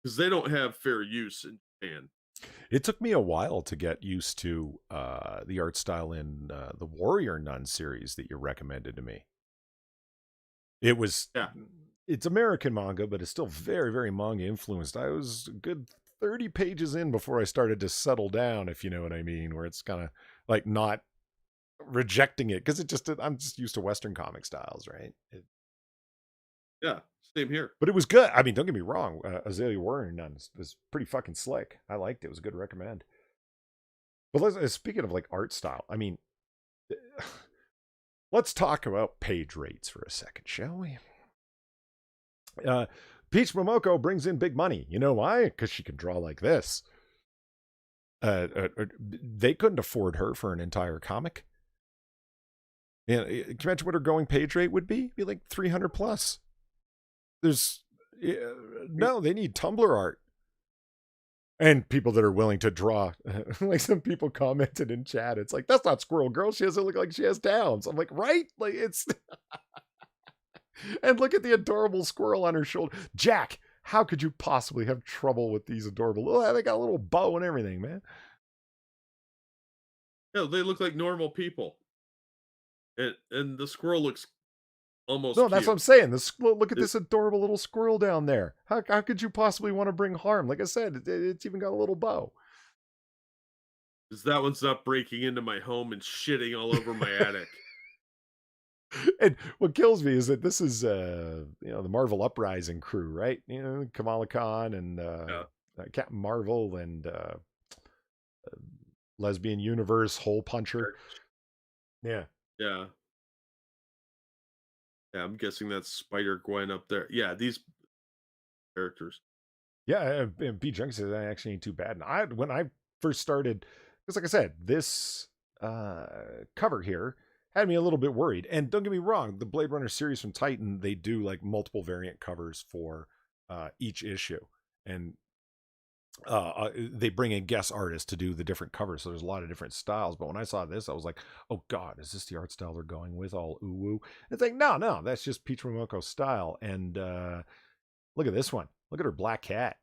because they don't have fair use in Japan.
It took me a while to get used to the art style in the Warrior Nun series that you recommended to me. It was,
Yeah,
it's American manga, but it's still very, very manga influenced. I was a good 30 pages in before I started to settle down, if you know what I mean, where it's kind of like not rejecting it because I'm just used to Western comic styles, right?
yeah, same here.
But it was good. I mean, don't get me wrong. Azalea Warrior Nun was pretty fucking slick. I liked it. It was a good recommend. But speaking of like art style, I mean, let's talk about page rates for a second, shall we? Peach Momoko brings in big money. You know why? Because she can draw like this. They couldn't afford her for an entire comic. Can you imagine what her going page rate would be? It'd be like 300 plus. There's no, they need Tumblr art. And people that are willing to draw, like some people commented in chat, it's like, that's not Squirrel Girl. She doesn't look like she has downs. I'm like, right? Like it's, and look at the adorable squirrel on her shoulder. Jack, how could you possibly have trouble with these adorable? Oh, they got a little bow and everything, man.
Yeah, they look like normal people, and the squirrel looks almost
No, that's what I'm
cute.
saying. Look at
It,
this adorable little squirrel down there. How could you possibly want to bring harm? Like I said, it's even got a little bow.
'Cause that one's not breaking into my home and shitting all over my attic.
And what kills me is that this is the Marvel Uprising crew, right? Kamala Khan and
Yeah,
Captain Marvel and Lesbian Universe Hole Puncher.
characters.
Yeah.
Yeah, yeah. I'm guessing that's Spider Gwen up there. Yeah, these characters.
Yeah, and B Junk says that actually ain't too bad. And when I first started, because like I said, this cover here had me a little bit worried. And don't get me wrong, the Blade Runner series from Titan, they do like multiple variant covers for each issue, and they bring in guest artists to do the different covers. So there's a lot of different styles. But when I saw this, I was like, oh God, is this the art style they're going with? All ooh woo. It's like, no, that's just Peach Momoko's style. And look at this one. Look at her black cat.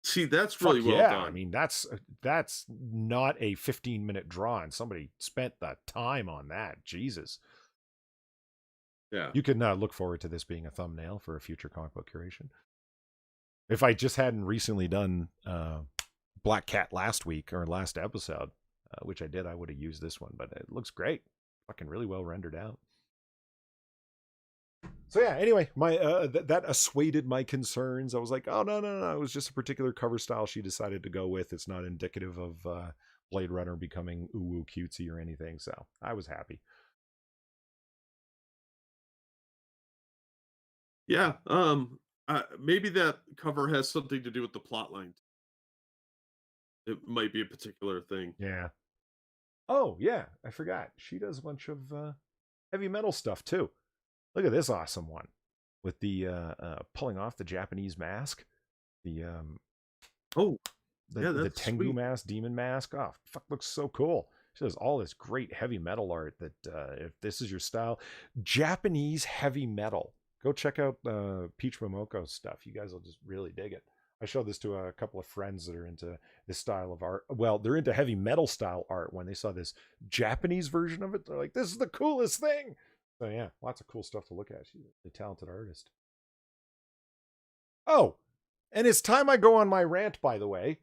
See, that's really
Fuck
well
yeah. I
done.
mean, that's not a 15-minute draw, and somebody spent the time on that. Jesus.
Yeah.
You can look forward to this being a thumbnail for a future comic book curation. If I just hadn't recently done Black Cat last week or last episode, which I did, I would have used this one, but it looks great. Fucking really well rendered out. So yeah, anyway, my that assuaded my concerns. I was like, oh no, it was just a particular cover style she decided to go with. It's not indicative of Blade Runner becoming ooh cutesy or anything. So I was happy.
Yeah. Maybe that cover has something to do with the plot line. It might be a particular thing.
Yeah. Oh yeah, I forgot. She does a bunch of heavy metal stuff too. Look at this awesome one with the pulling off the Japanese mask, the
Oh,
the
yeah,
the
that's
Tengu
sweet.
mask, demon mask. Oh, fuck, looks so cool. She does all this great heavy metal art. That if this is your style, Japanese heavy metal, go check out Peach Momoko's stuff. You guys will just really dig it. I showed this to a couple of friends that are into this style of art. Well, they're into heavy metal style art. When they saw this Japanese version of it, they're like, "This is the coolest thing." So yeah, lots of cool stuff to look at. She's a talented artist. Oh, and it's time I go on my rant, by the way,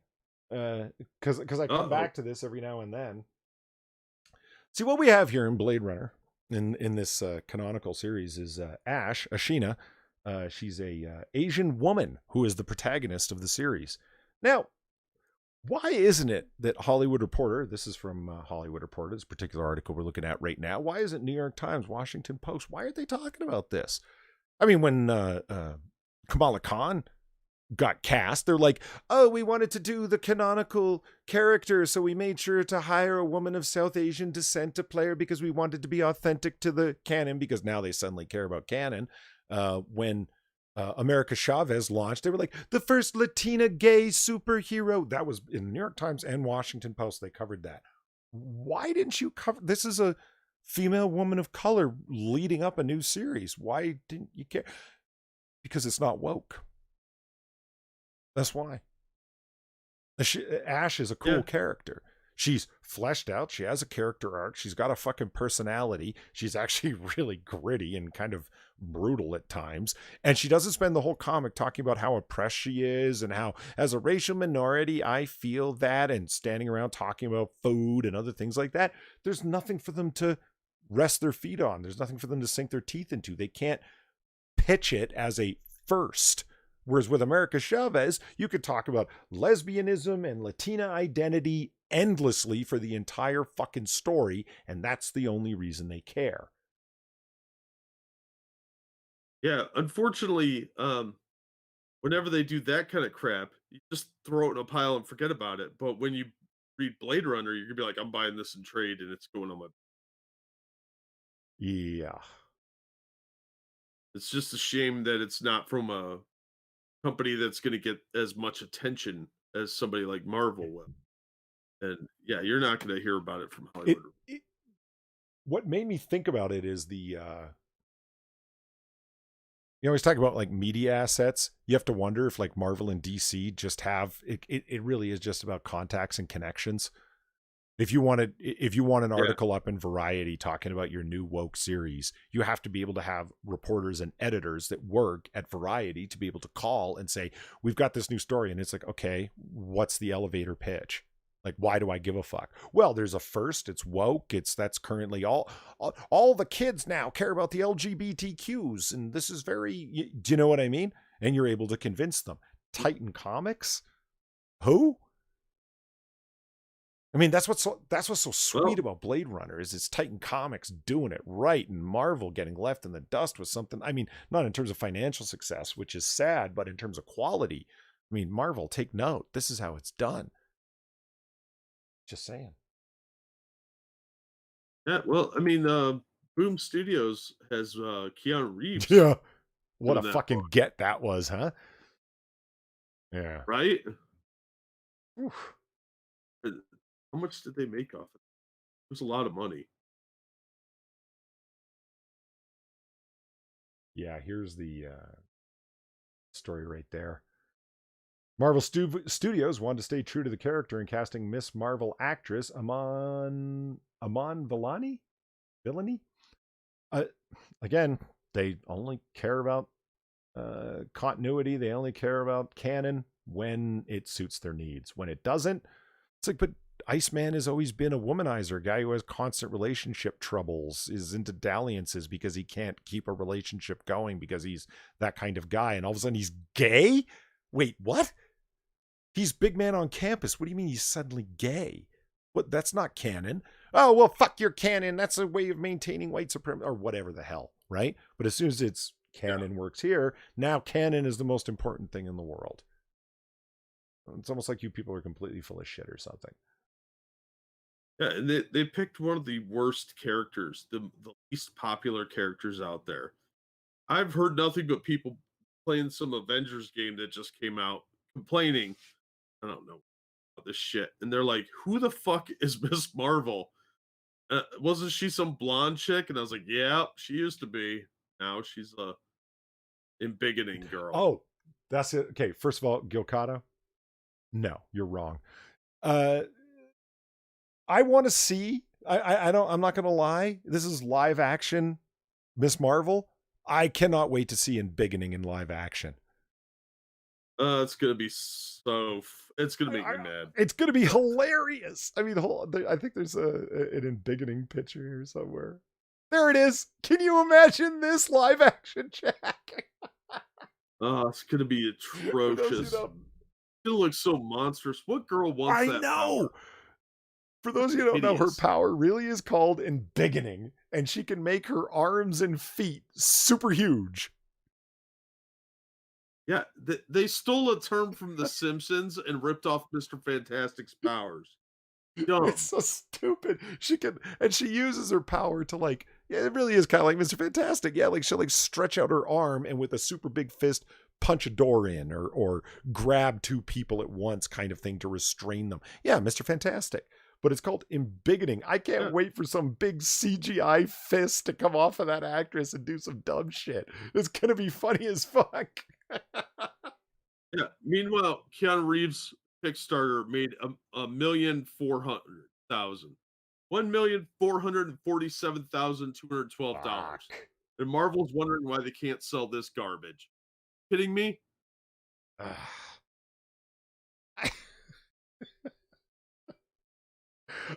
because I come
Uh-oh.
back to this every now and then. See, what we have here in Blade Runner in this canonical series is Ash Ashina. She's a Asian woman who is the protagonist of the series. Now, why isn't it that Hollywood Reporter, this is from Hollywood Reporter, this particular article we're looking at right now, why isn't New York Times, Washington Post, why aren't they talking about this? I mean, when Kamala Khan got cast. They're like, oh, we wanted to do the canonical character, so we made sure to hire a woman of South Asian descent to play her because we wanted to be authentic to the canon, because now they suddenly care about canon. When America Chavez launched, they were like, the first Latina gay superhero. That was in the New York Times and Washington Post. They covered that. Why didn't you cover? This is a female woman of color leading up a new series. Why didn't you care? Because it's not woke. That's why. Ash is a cool character. She's fleshed out. She has a character arc. She's got a fucking personality. She's actually really gritty and kind of brutal at times. And she doesn't spend the whole comic talking about how oppressed she is and how, as a racial minority, I feel that, and standing around talking about food and other things like that. There's nothing for them to rest their feet on. There's nothing for them to sink their teeth into. They can't pitch it as a first. Whereas with America Chavez, you could talk about lesbianism and Latina identity endlessly for the entire fucking story, and that's the only reason they care.
Yeah, unfortunately, whenever they do that kind of crap, you just throw it in a pile and forget about it. But when you read Blade Runner, you're gonna be like, I'm buying this in trade and it's going on my.
Yeah.
It's just a shame that it's not from a company that's gonna get as much attention as somebody like Marvel will. And yeah, you're not gonna hear about it from Hollywood.
What made me think about it is you always talk about like media assets. You have to wonder if like Marvel and DC just have it really is just about contacts and connections. If you want an article up in Variety talking about your new woke series, you have to be able to have reporters and editors that work at Variety to be able to call and say, we've got this new story. And it's like, okay, what's the elevator pitch? Like, why do I give a fuck? Well, there's a first, it's woke. That's currently all the kids now care about the LGBTQs. And this is very, do you know what I mean? And you're able to convince them. Titan Comics? Who? I mean, that's what's so sweet about Blade Runner is it's Titan Comics doing it right and Marvel getting left in the dust with something. I mean, not in terms of financial success, which is sad, but in terms of quality. I mean, Marvel, take note. This is how it's done. Just saying.
Yeah, well, I mean, Boom Studios has Keanu Reeves.
Yeah. What a fucking get that was, huh? Yeah.
Right?
Oof.
How much did they make off it? It was a lot of money.
Yeah, here's the story right there. Marvel Studios wanted to stay true to the character in casting Miss Marvel actress Amon Villani? Again, they only care about continuity. They only care about canon when it suits their needs. When it doesn't, it's like, but Iceman has always been a womanizer, a guy who has constant relationship troubles, is into dalliances because he can't keep a relationship going because he's that kind of guy. And all of a sudden he's gay? Wait, what? He's big man on campus. What do you mean he's suddenly gay? What? That's not canon. Oh, well, fuck your canon. That's a way of maintaining white supremacy or whatever the hell, right? But as soon as it's canon works here, now canon is the most important thing in the world. It's almost like you people are completely full of shit or something.
Yeah, and they picked one of the worst characters, the least popular characters out there. I've heard nothing but people playing some Avengers game that just came out complaining, I don't know, about this shit. And they're like, who the fuck is Miss Marvel? Wasn't she some blonde chick? And I was like, yeah, she used to be. Now she's a embiggening girl.
Oh, that's it. Okay, first of all, Gilcata, no, you're wrong. I want to see. I don't. I'm not going to lie. This is live action, Miss Marvel. I cannot wait to see embiggening in live action.
It's gonna be so. It's gonna make me mad.
It's gonna be hilarious. I mean, I think there's an embiggening picture here somewhere. There it is. Can you imagine this live action, Jack?
It's gonna be atrocious. It looks so monstrous. What girl wants that? I know. Power?
For those of you who don't know, her power really is called embiggening, and she can make her arms and feet super huge.
Yeah, they stole a term from The Simpsons and ripped off Mr. Fantastic's powers.
It's
Dumb.
so stupid. She uses her power to like, yeah, it really is kind of like Mr. Fantastic. Yeah, like she'll like stretch out her arm and with a super big fist punch a door in or grab two people at once kind of thing to restrain them. Yeah, Mr. Fantastic. But it's called embiggening. I can't
Yeah,
wait for some big CGI fist to come off of that actress and do some dumb shit. It's gonna be funny as fuck.
yeah. Meanwhile, Keanu Reeves' Kickstarter made a million 400,000. $1,447,212.
Fuck.
And Marvel's wondering why they can't sell this garbage. Kidding me?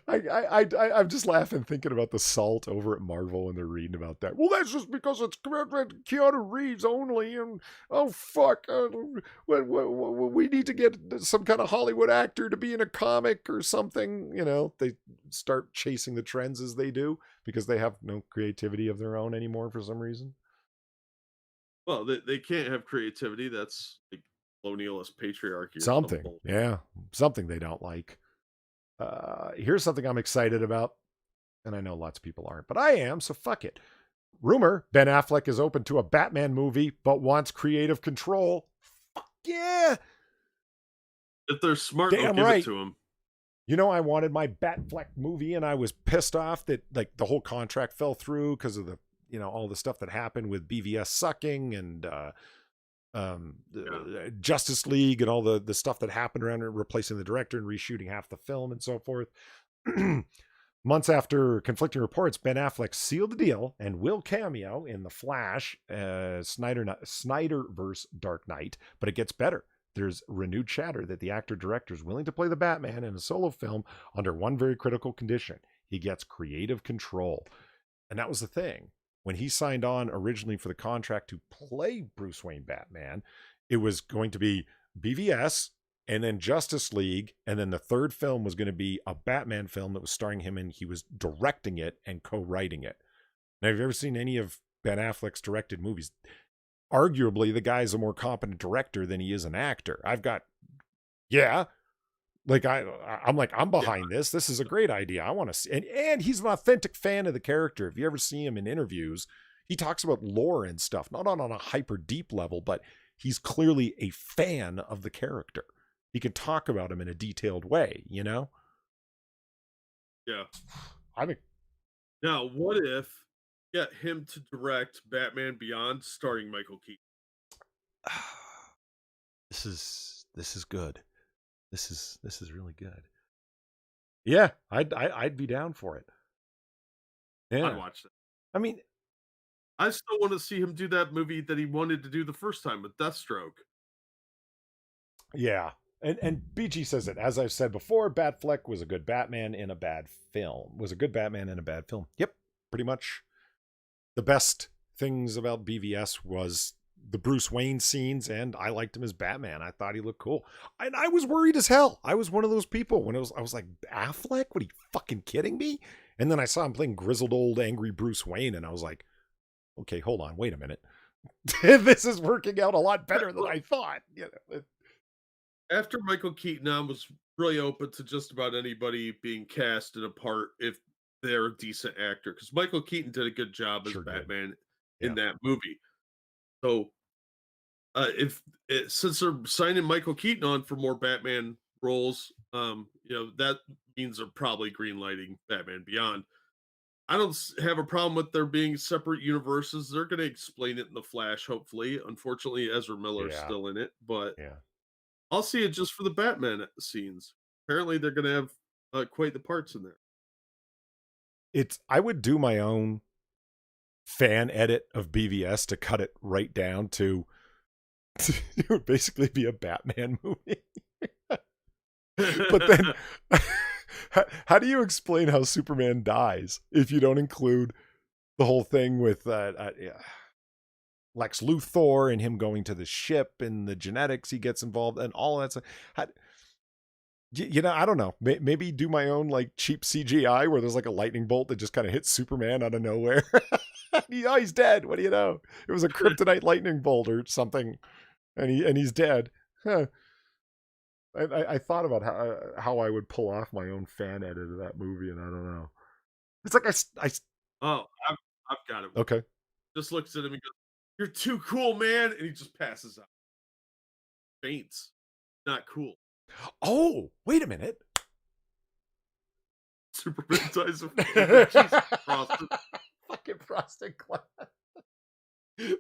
I'm just laughing thinking about the salt over at Marvel when they're reading about that. Well, that's just because it's Keanu Reeves only, and oh fuck, we need to get some kind of Hollywood actor to be in a comic or something. You know, they start chasing the trends as they do because they have no creativity of their own anymore for some reason.
Well, they can't have creativity. That's like colonialist patriarchy or some
Something,
bull.
yeah, something they don't like. Here's something I'm excited about, and I know lots of people aren't, but I am, so fuck it. Rumor, Ben Affleck is open to a Batman movie, but wants creative control. Fuck yeah!
If they're smart, they'll
Damn
give it
right.
to him.
You know, I wanted my Batfleck movie, and I was pissed off that like the whole contract fell through because of the, you know, all the stuff that happened with BVS sucking and
Yeah.
Justice League and all the stuff that happened around it, replacing the director and reshooting half the film and so forth. Months after conflicting reports, Ben Affleck sealed the deal and will cameo in The Flash, Snyderverse Dark Knight, but it gets better. There's renewed chatter that the actor-director is willing to play the Batman in a solo film under one very critical condition. He gets creative control. And that was the thing. When he signed on originally for the contract to play Bruce Wayne Batman, it was going to be BVS and then Justice League, and then the third film was going to be a Batman film that was starring him and he was directing it and co-writing it. Now, have you ever seen any of Ben Affleck's directed movies? Arguably, the guy's a more competent director than he is an actor. Yeah, like I'm behind this. This is a great idea. I want to see, and he's an authentic fan of the character. If you ever see him in interviews, he talks about lore and stuff, not on a hyper deep level, but he's clearly a fan of the character. He can talk about him in a detailed way, you know?
Yeah.
I mean,
Now, what if get him to direct Batman Beyond starring Michael Keaton?
this is good. This is really good. Yeah, I'd be down for it. Yeah.
I'd watch that.
I mean,
I still want to see him do that movie that he wanted to do the first time with Deathstroke.
yeah. And BG says it. As I've said before, Batfleck was a good Batman in a bad film. Was a good Batman in a bad film. Yep, pretty much. The best things about BVS was the Bruce Wayne scenes, and I liked him as Batman. I thought he looked cool. And I was worried as hell. I was one of those people when I was like, Affleck? What, are you fucking kidding me? And then I saw him playing grizzled old angry Bruce Wayne, and I was like, okay, hold on, wait a minute. This is working out a lot better than I thought. You know,
After Michael Keaton was really open to just about anybody being cast in a part if they're a decent actor, because Michael Keaton did a good job as
sure did.
Batman
Yeah.
in that movie. So, since they're signing Michael Keaton on for more Batman roles, that means they're probably greenlighting Batman Beyond. I don't have a problem with there being separate universes. They're going to explain it in the Flash, hopefully. Unfortunately, Ezra Miller's
Yeah.
still in it, but
Yeah.
I'll see it just for the Batman scenes. Apparently, they're going to have quite the parts in there.
I would do my own fan edit of BVS to cut it right down to it would basically be a Batman movie. But then how do you explain how Superman dies if you don't include the whole thing with Lex Luthor and him going to the ship and the genetics he gets involved and all of that stuff? I don't know. Maybe do my own like cheap CGI where there's like a lightning bolt that just kind of hits Superman out of nowhere. He's dead. What do you know? It was a kryptonite lightning bolt or something. and he's dead. Huh. I thought about how I would pull off my own fan edit of that movie, and I don't know. It's like
Oh, I've got it.
okay.
Just looks at him and goes, "You're too cool, man," and he just passes out, faints. Not cool.
Oh, wait a minute.
Superman dies of Jesus, Frosted.
Fucking frosted glass.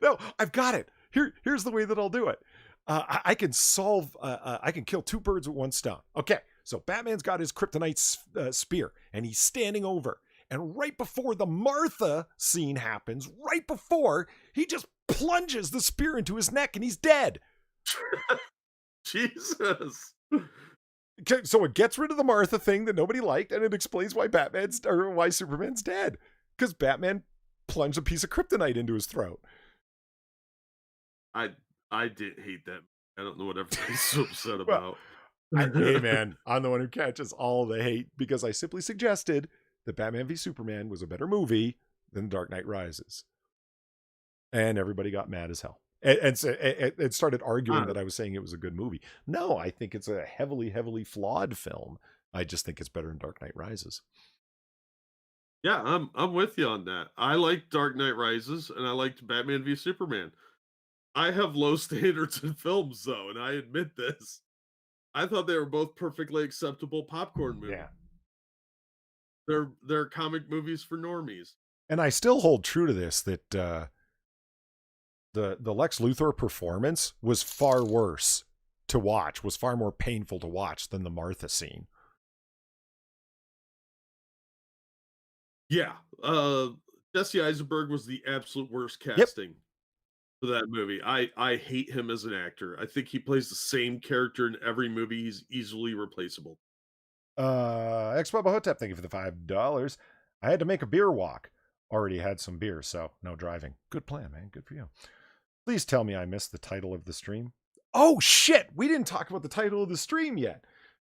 No, I've got it. Here's the way that I'll do it. I can solve. I can kill two birds with one stone. Okay, so Batman's got his kryptonite spear, and he's standing over. And right before the Martha scene happens, right before, he just plunges the spear into his neck, and he's dead.
Jesus.
Okay, so it gets rid of the Martha thing that nobody liked, and it explains why why Superman's dead. Because Batman plunged a piece of kryptonite into his throat.
I did hate that. I don't know what everybody's so upset about.
Hey man, I'm the one who catches all the hate because I simply suggested that Batman v Superman was a better movie than Dark Knight Rises. And everybody got mad as hell. And started arguing that I was saying it was a good movie. No, I think it's a heavily, heavily flawed film. I just think it's better than Dark Knight Rises.
Yeah, I'm with you on that. I liked Dark Knight Rises, and I liked Batman v Superman. I have low standards in films, though, and I admit this. I thought they were both perfectly acceptable popcorn movies.
Yeah.
They're comic movies for normies.
And I still hold true to this, that the Lex Luthor performance was far worse to watch, was far more painful to watch than the Martha scene.
Yeah. Jesse Eisenberg was the absolute worst casting for that movie. I hate him as an actor. I think he plays the same character in every movie. He's easily replaceable.
X-Bubba Hotep, thank you for the $5. I had to make a beer walk. Already had some beer, so no driving. Good plan, man. Good for you. Please tell me I missed the title of the stream. Oh, shit! We didn't talk about the title of the stream yet.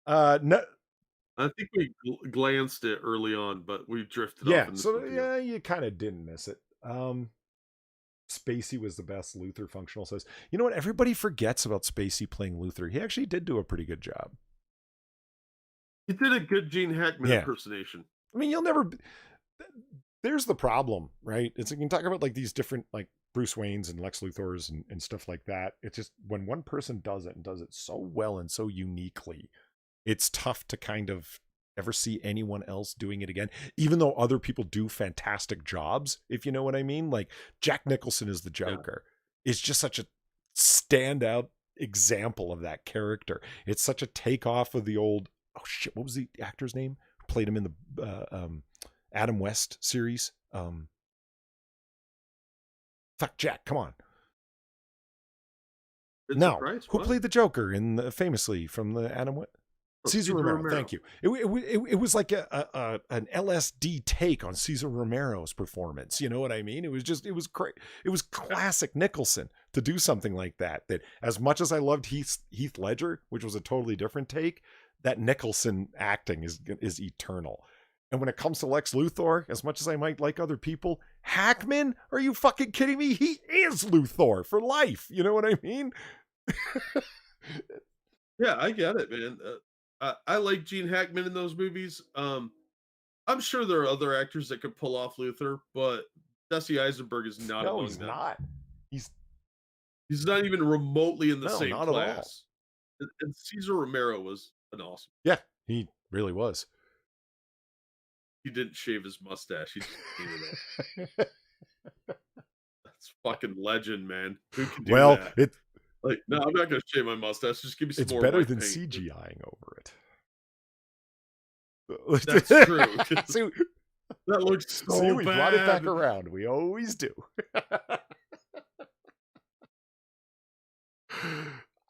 No.
I think we glanced it early on, but we drifted
yeah,
off.
So yeah, you kind of didn't miss it. Spacey was the best. Luthor Functional says, you know what? Everybody forgets about Spacey playing Luthor. He actually did do a pretty good job.
He did a good Gene Hackman impersonation.
I mean, you'll never... There's the problem, right? It's like you can talk about like these different like Bruce Waynes and Lex Luthors and stuff like that. It's just when one person does it and does it so well and so uniquely, it's tough to kind of ever see anyone else doing it again, even though other people do fantastic jobs, if you know what I mean. Like Jack Nicholson as the Joker is just such a standout example of that character. It's such a takeoff of the old, oh shit, what was the actor's name? Played him in the Adam West series. Fuck Jack, come on. No, who played the Joker in famously from the Adam West? Cesar Romero. Thank you. It was like an LSD take on Cesar Romero's performance. You know what I mean? It was great. It was classic Nicholson to do something like that. That as much as I loved Heath Ledger, which was a totally different take, that Nicholson acting is eternal. And when it comes to Lex Luthor, as much as I might like other people, Hackman, are you fucking kidding me? He is Luthor for life. You know what I mean?
Yeah, I get it, man. I like Gene Hackman in those movies. I'm sure there are other actors that could pull off Luthor, but Jesse Eisenberg is not among
he's
them.
Not.
He's not even remotely in the same
not
class. And Cesar Romero was an awesome.
Yeah, he really was.
He didn't shave his mustache. He just painted it. That's fucking legend, man. Who can do that? Like, no, I'm not gonna shave my mustache. Just give me some more.
It's better than
paint.
CGIing over it.
That's true. That looks so bad.
We brought it back around. We always do.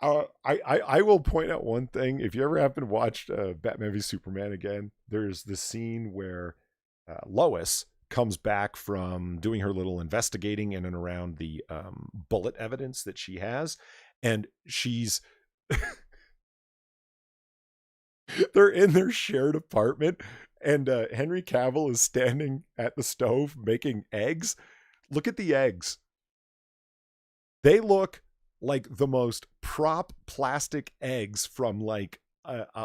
I will point out one thing. If you ever happen to watch Batman v Superman again, there's the scene where Lois comes back from doing her little investigating in and around the bullet evidence that she has, and she's they're in their shared apartment, and Henry Cavill is standing at the stove making eggs. Look at the eggs. They look like the most prop plastic eggs from like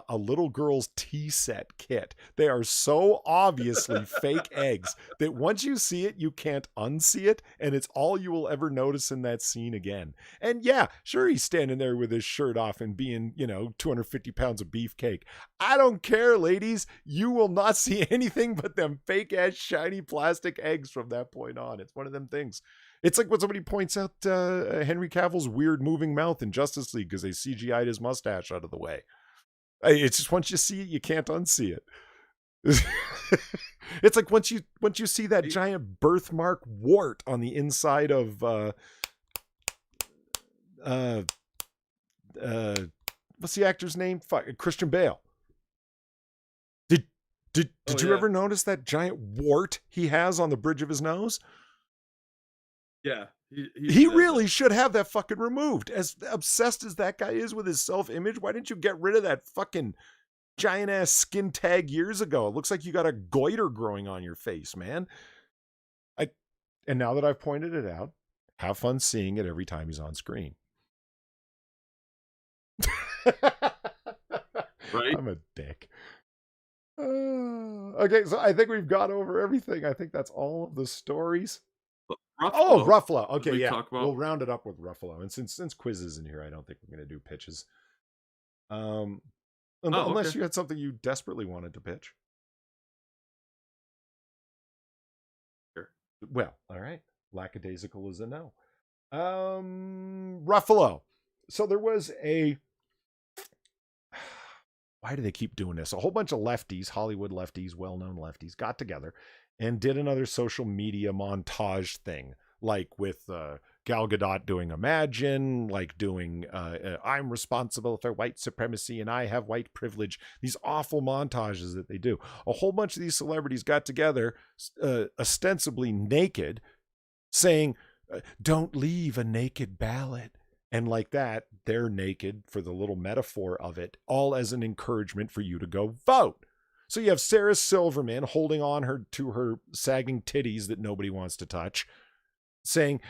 a little girl's tea set kit. They are so obviously fake eggs that once you see it, you can't unsee it. And it's all you will ever notice in that scene again. And yeah, sure, he's standing there with his shirt off and being, 250 pounds of beefcake. I don't care, ladies. You will not see anything but them fake ass shiny plastic eggs from that point on. It's one of them things. It's like when somebody points out Henry Cavill's weird moving mouth in Justice League because they CGI'd his mustache out of the way. It's just once you see it, you can't unsee it. It's like once you see that giant birthmark wart on the inside of what's the actor's name? Christian Bale. Did you ever notice that giant wart he has on the bridge of his nose?
Yeah.
He really should have that fucking removed. As obsessed as that guy is with his self-image, why didn't you get rid of that fucking giant ass skin tag years ago? It looks like you got a goiter growing on your face, man. And now that I've pointed it out, have fun seeing it every time he's on screen.
Right?
I'm a dick. Okay, so I think we've got over everything. I think that's all of the stories.
Ruffalo,
Ruffalo. Okay, yeah.
Talk about?
We'll round it up with Ruffalo. And since Quiz is in here, I don't think we're going to do pitches. Unless
okay.
you had something you desperately wanted to pitch.
Sure.
Well, all right. Lackadaisical is a no. Ruffalo. So there was a... Why do they keep doing this? A whole bunch of lefties, Hollywood lefties, well-known lefties, got together and did another social media montage thing, like with Gal Gadot doing Imagine, like doing I'm responsible for white supremacy and I have white privilege. These awful montages that they do. A whole bunch of these celebrities got together, ostensibly naked, saying, don't leave a naked ballot. And like that, they're naked for the little metaphor of it, all as an encouragement for you to go vote. So you have Sarah Silverman holding on to her sagging titties that nobody wants to touch, saying,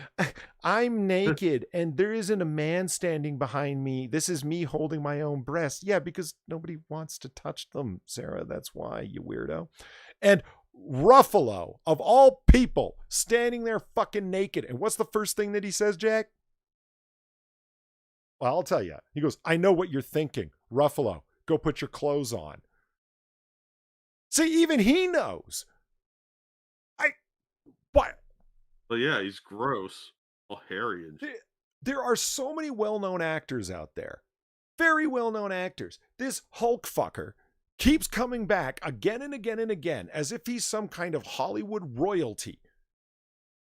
I'm naked and there isn't a man standing behind me. This is me holding my own breast. Yeah, because nobody wants to touch them, Sarah. That's why, you weirdo. And Ruffalo, of all people, standing there fucking naked. And what's the first thing that he says, Jack? Well, I'll tell you. He goes, I know what you're thinking. Ruffalo, go put your clothes on. See, even he knows. What?
Well, yeah, he's gross. All hairy and shit.
There are so many well-known actors out there. Very well-known actors. This Hulk fucker keeps coming back again and again and again as if he's some kind of Hollywood royalty.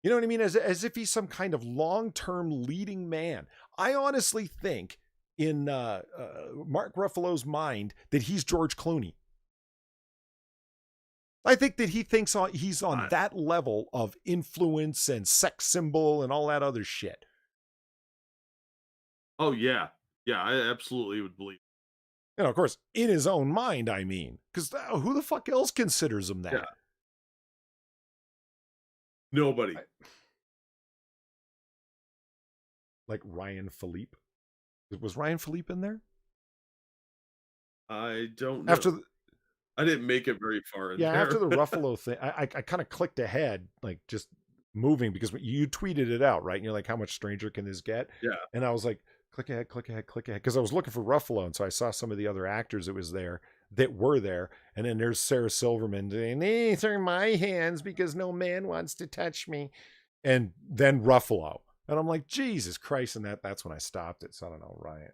You know what I mean? As if he's some kind of long-term leading man. I honestly think in Mark Ruffalo's mind that he's George Clooney. I think that he thinks he's on that level of influence and sex symbol and all that other shit.
Oh, yeah. Yeah, I absolutely would believe.
Of course, in his own mind, I mean. Because who the fuck else considers him that?
Yeah. Nobody.
Like Ryan Philippe. Was Ryan Philippe in there?
I don't know. I didn't make it very far in there.
After the Ruffalo thing, I kind of clicked ahead, like just moving, because you tweeted it out, right? And you're like, how much stranger can this get?
Yeah.
And I was like, click ahead. Because I was looking for Ruffalo, and so I saw some of the other actors that were there. And then there's Sarah Silverman saying, these are my hands because no man wants to touch me. And then Ruffalo. And I'm like, Jesus Christ. And that's when I stopped it. So I don't know, Ryan.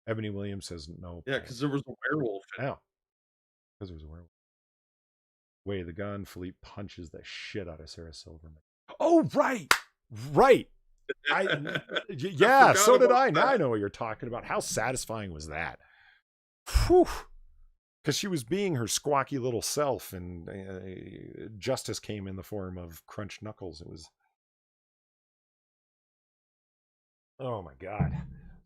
Ebony Williams says no.
Yeah, because there was a werewolf.
Now. Because there was a werewolf. Way the gun. Philippe punches the shit out of Sarah Silverman. Oh, right. Yeah, so did I. Now I know what you're talking about. How satisfying was that? Whew. Because she was being her squawky little self, and justice came in the form of Crunch Knuckles. It was... Oh, my God.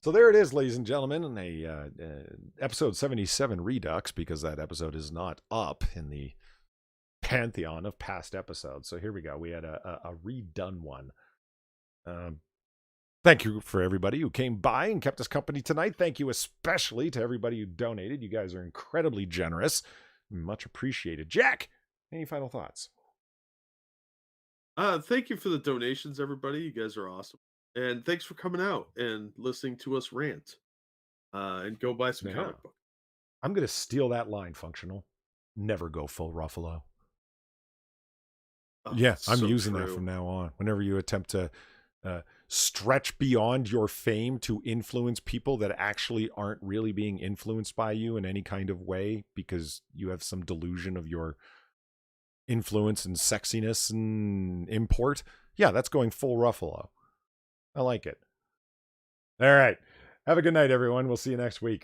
So there it is, ladies and gentlemen, in episode 77 Redux, because that episode is not up in the pantheon of past episodes. So here we go. We had a redone one. Thank you for everybody who came by and kept us company tonight. Thank you especially to everybody who donated. You guys are incredibly generous. Much appreciated. Jack, any final thoughts?
Thank you for the donations, everybody. You guys are awesome. And thanks for coming out and listening to us rant. And go buy some
Yeah.
comic book.
I'm going to steal that line, Functional. Never go full Ruffalo.
Oh,
Yeah,
that's
I'm
so
using that
true.
from now on. Whenever you attempt to stretch beyond your fame to influence people that actually aren't really being influenced by you in any kind of way because you have some delusion of your influence and sexiness and import. Yeah, that's going full Ruffalo. I like it. All right. Have a good night, everyone. We'll see you next week.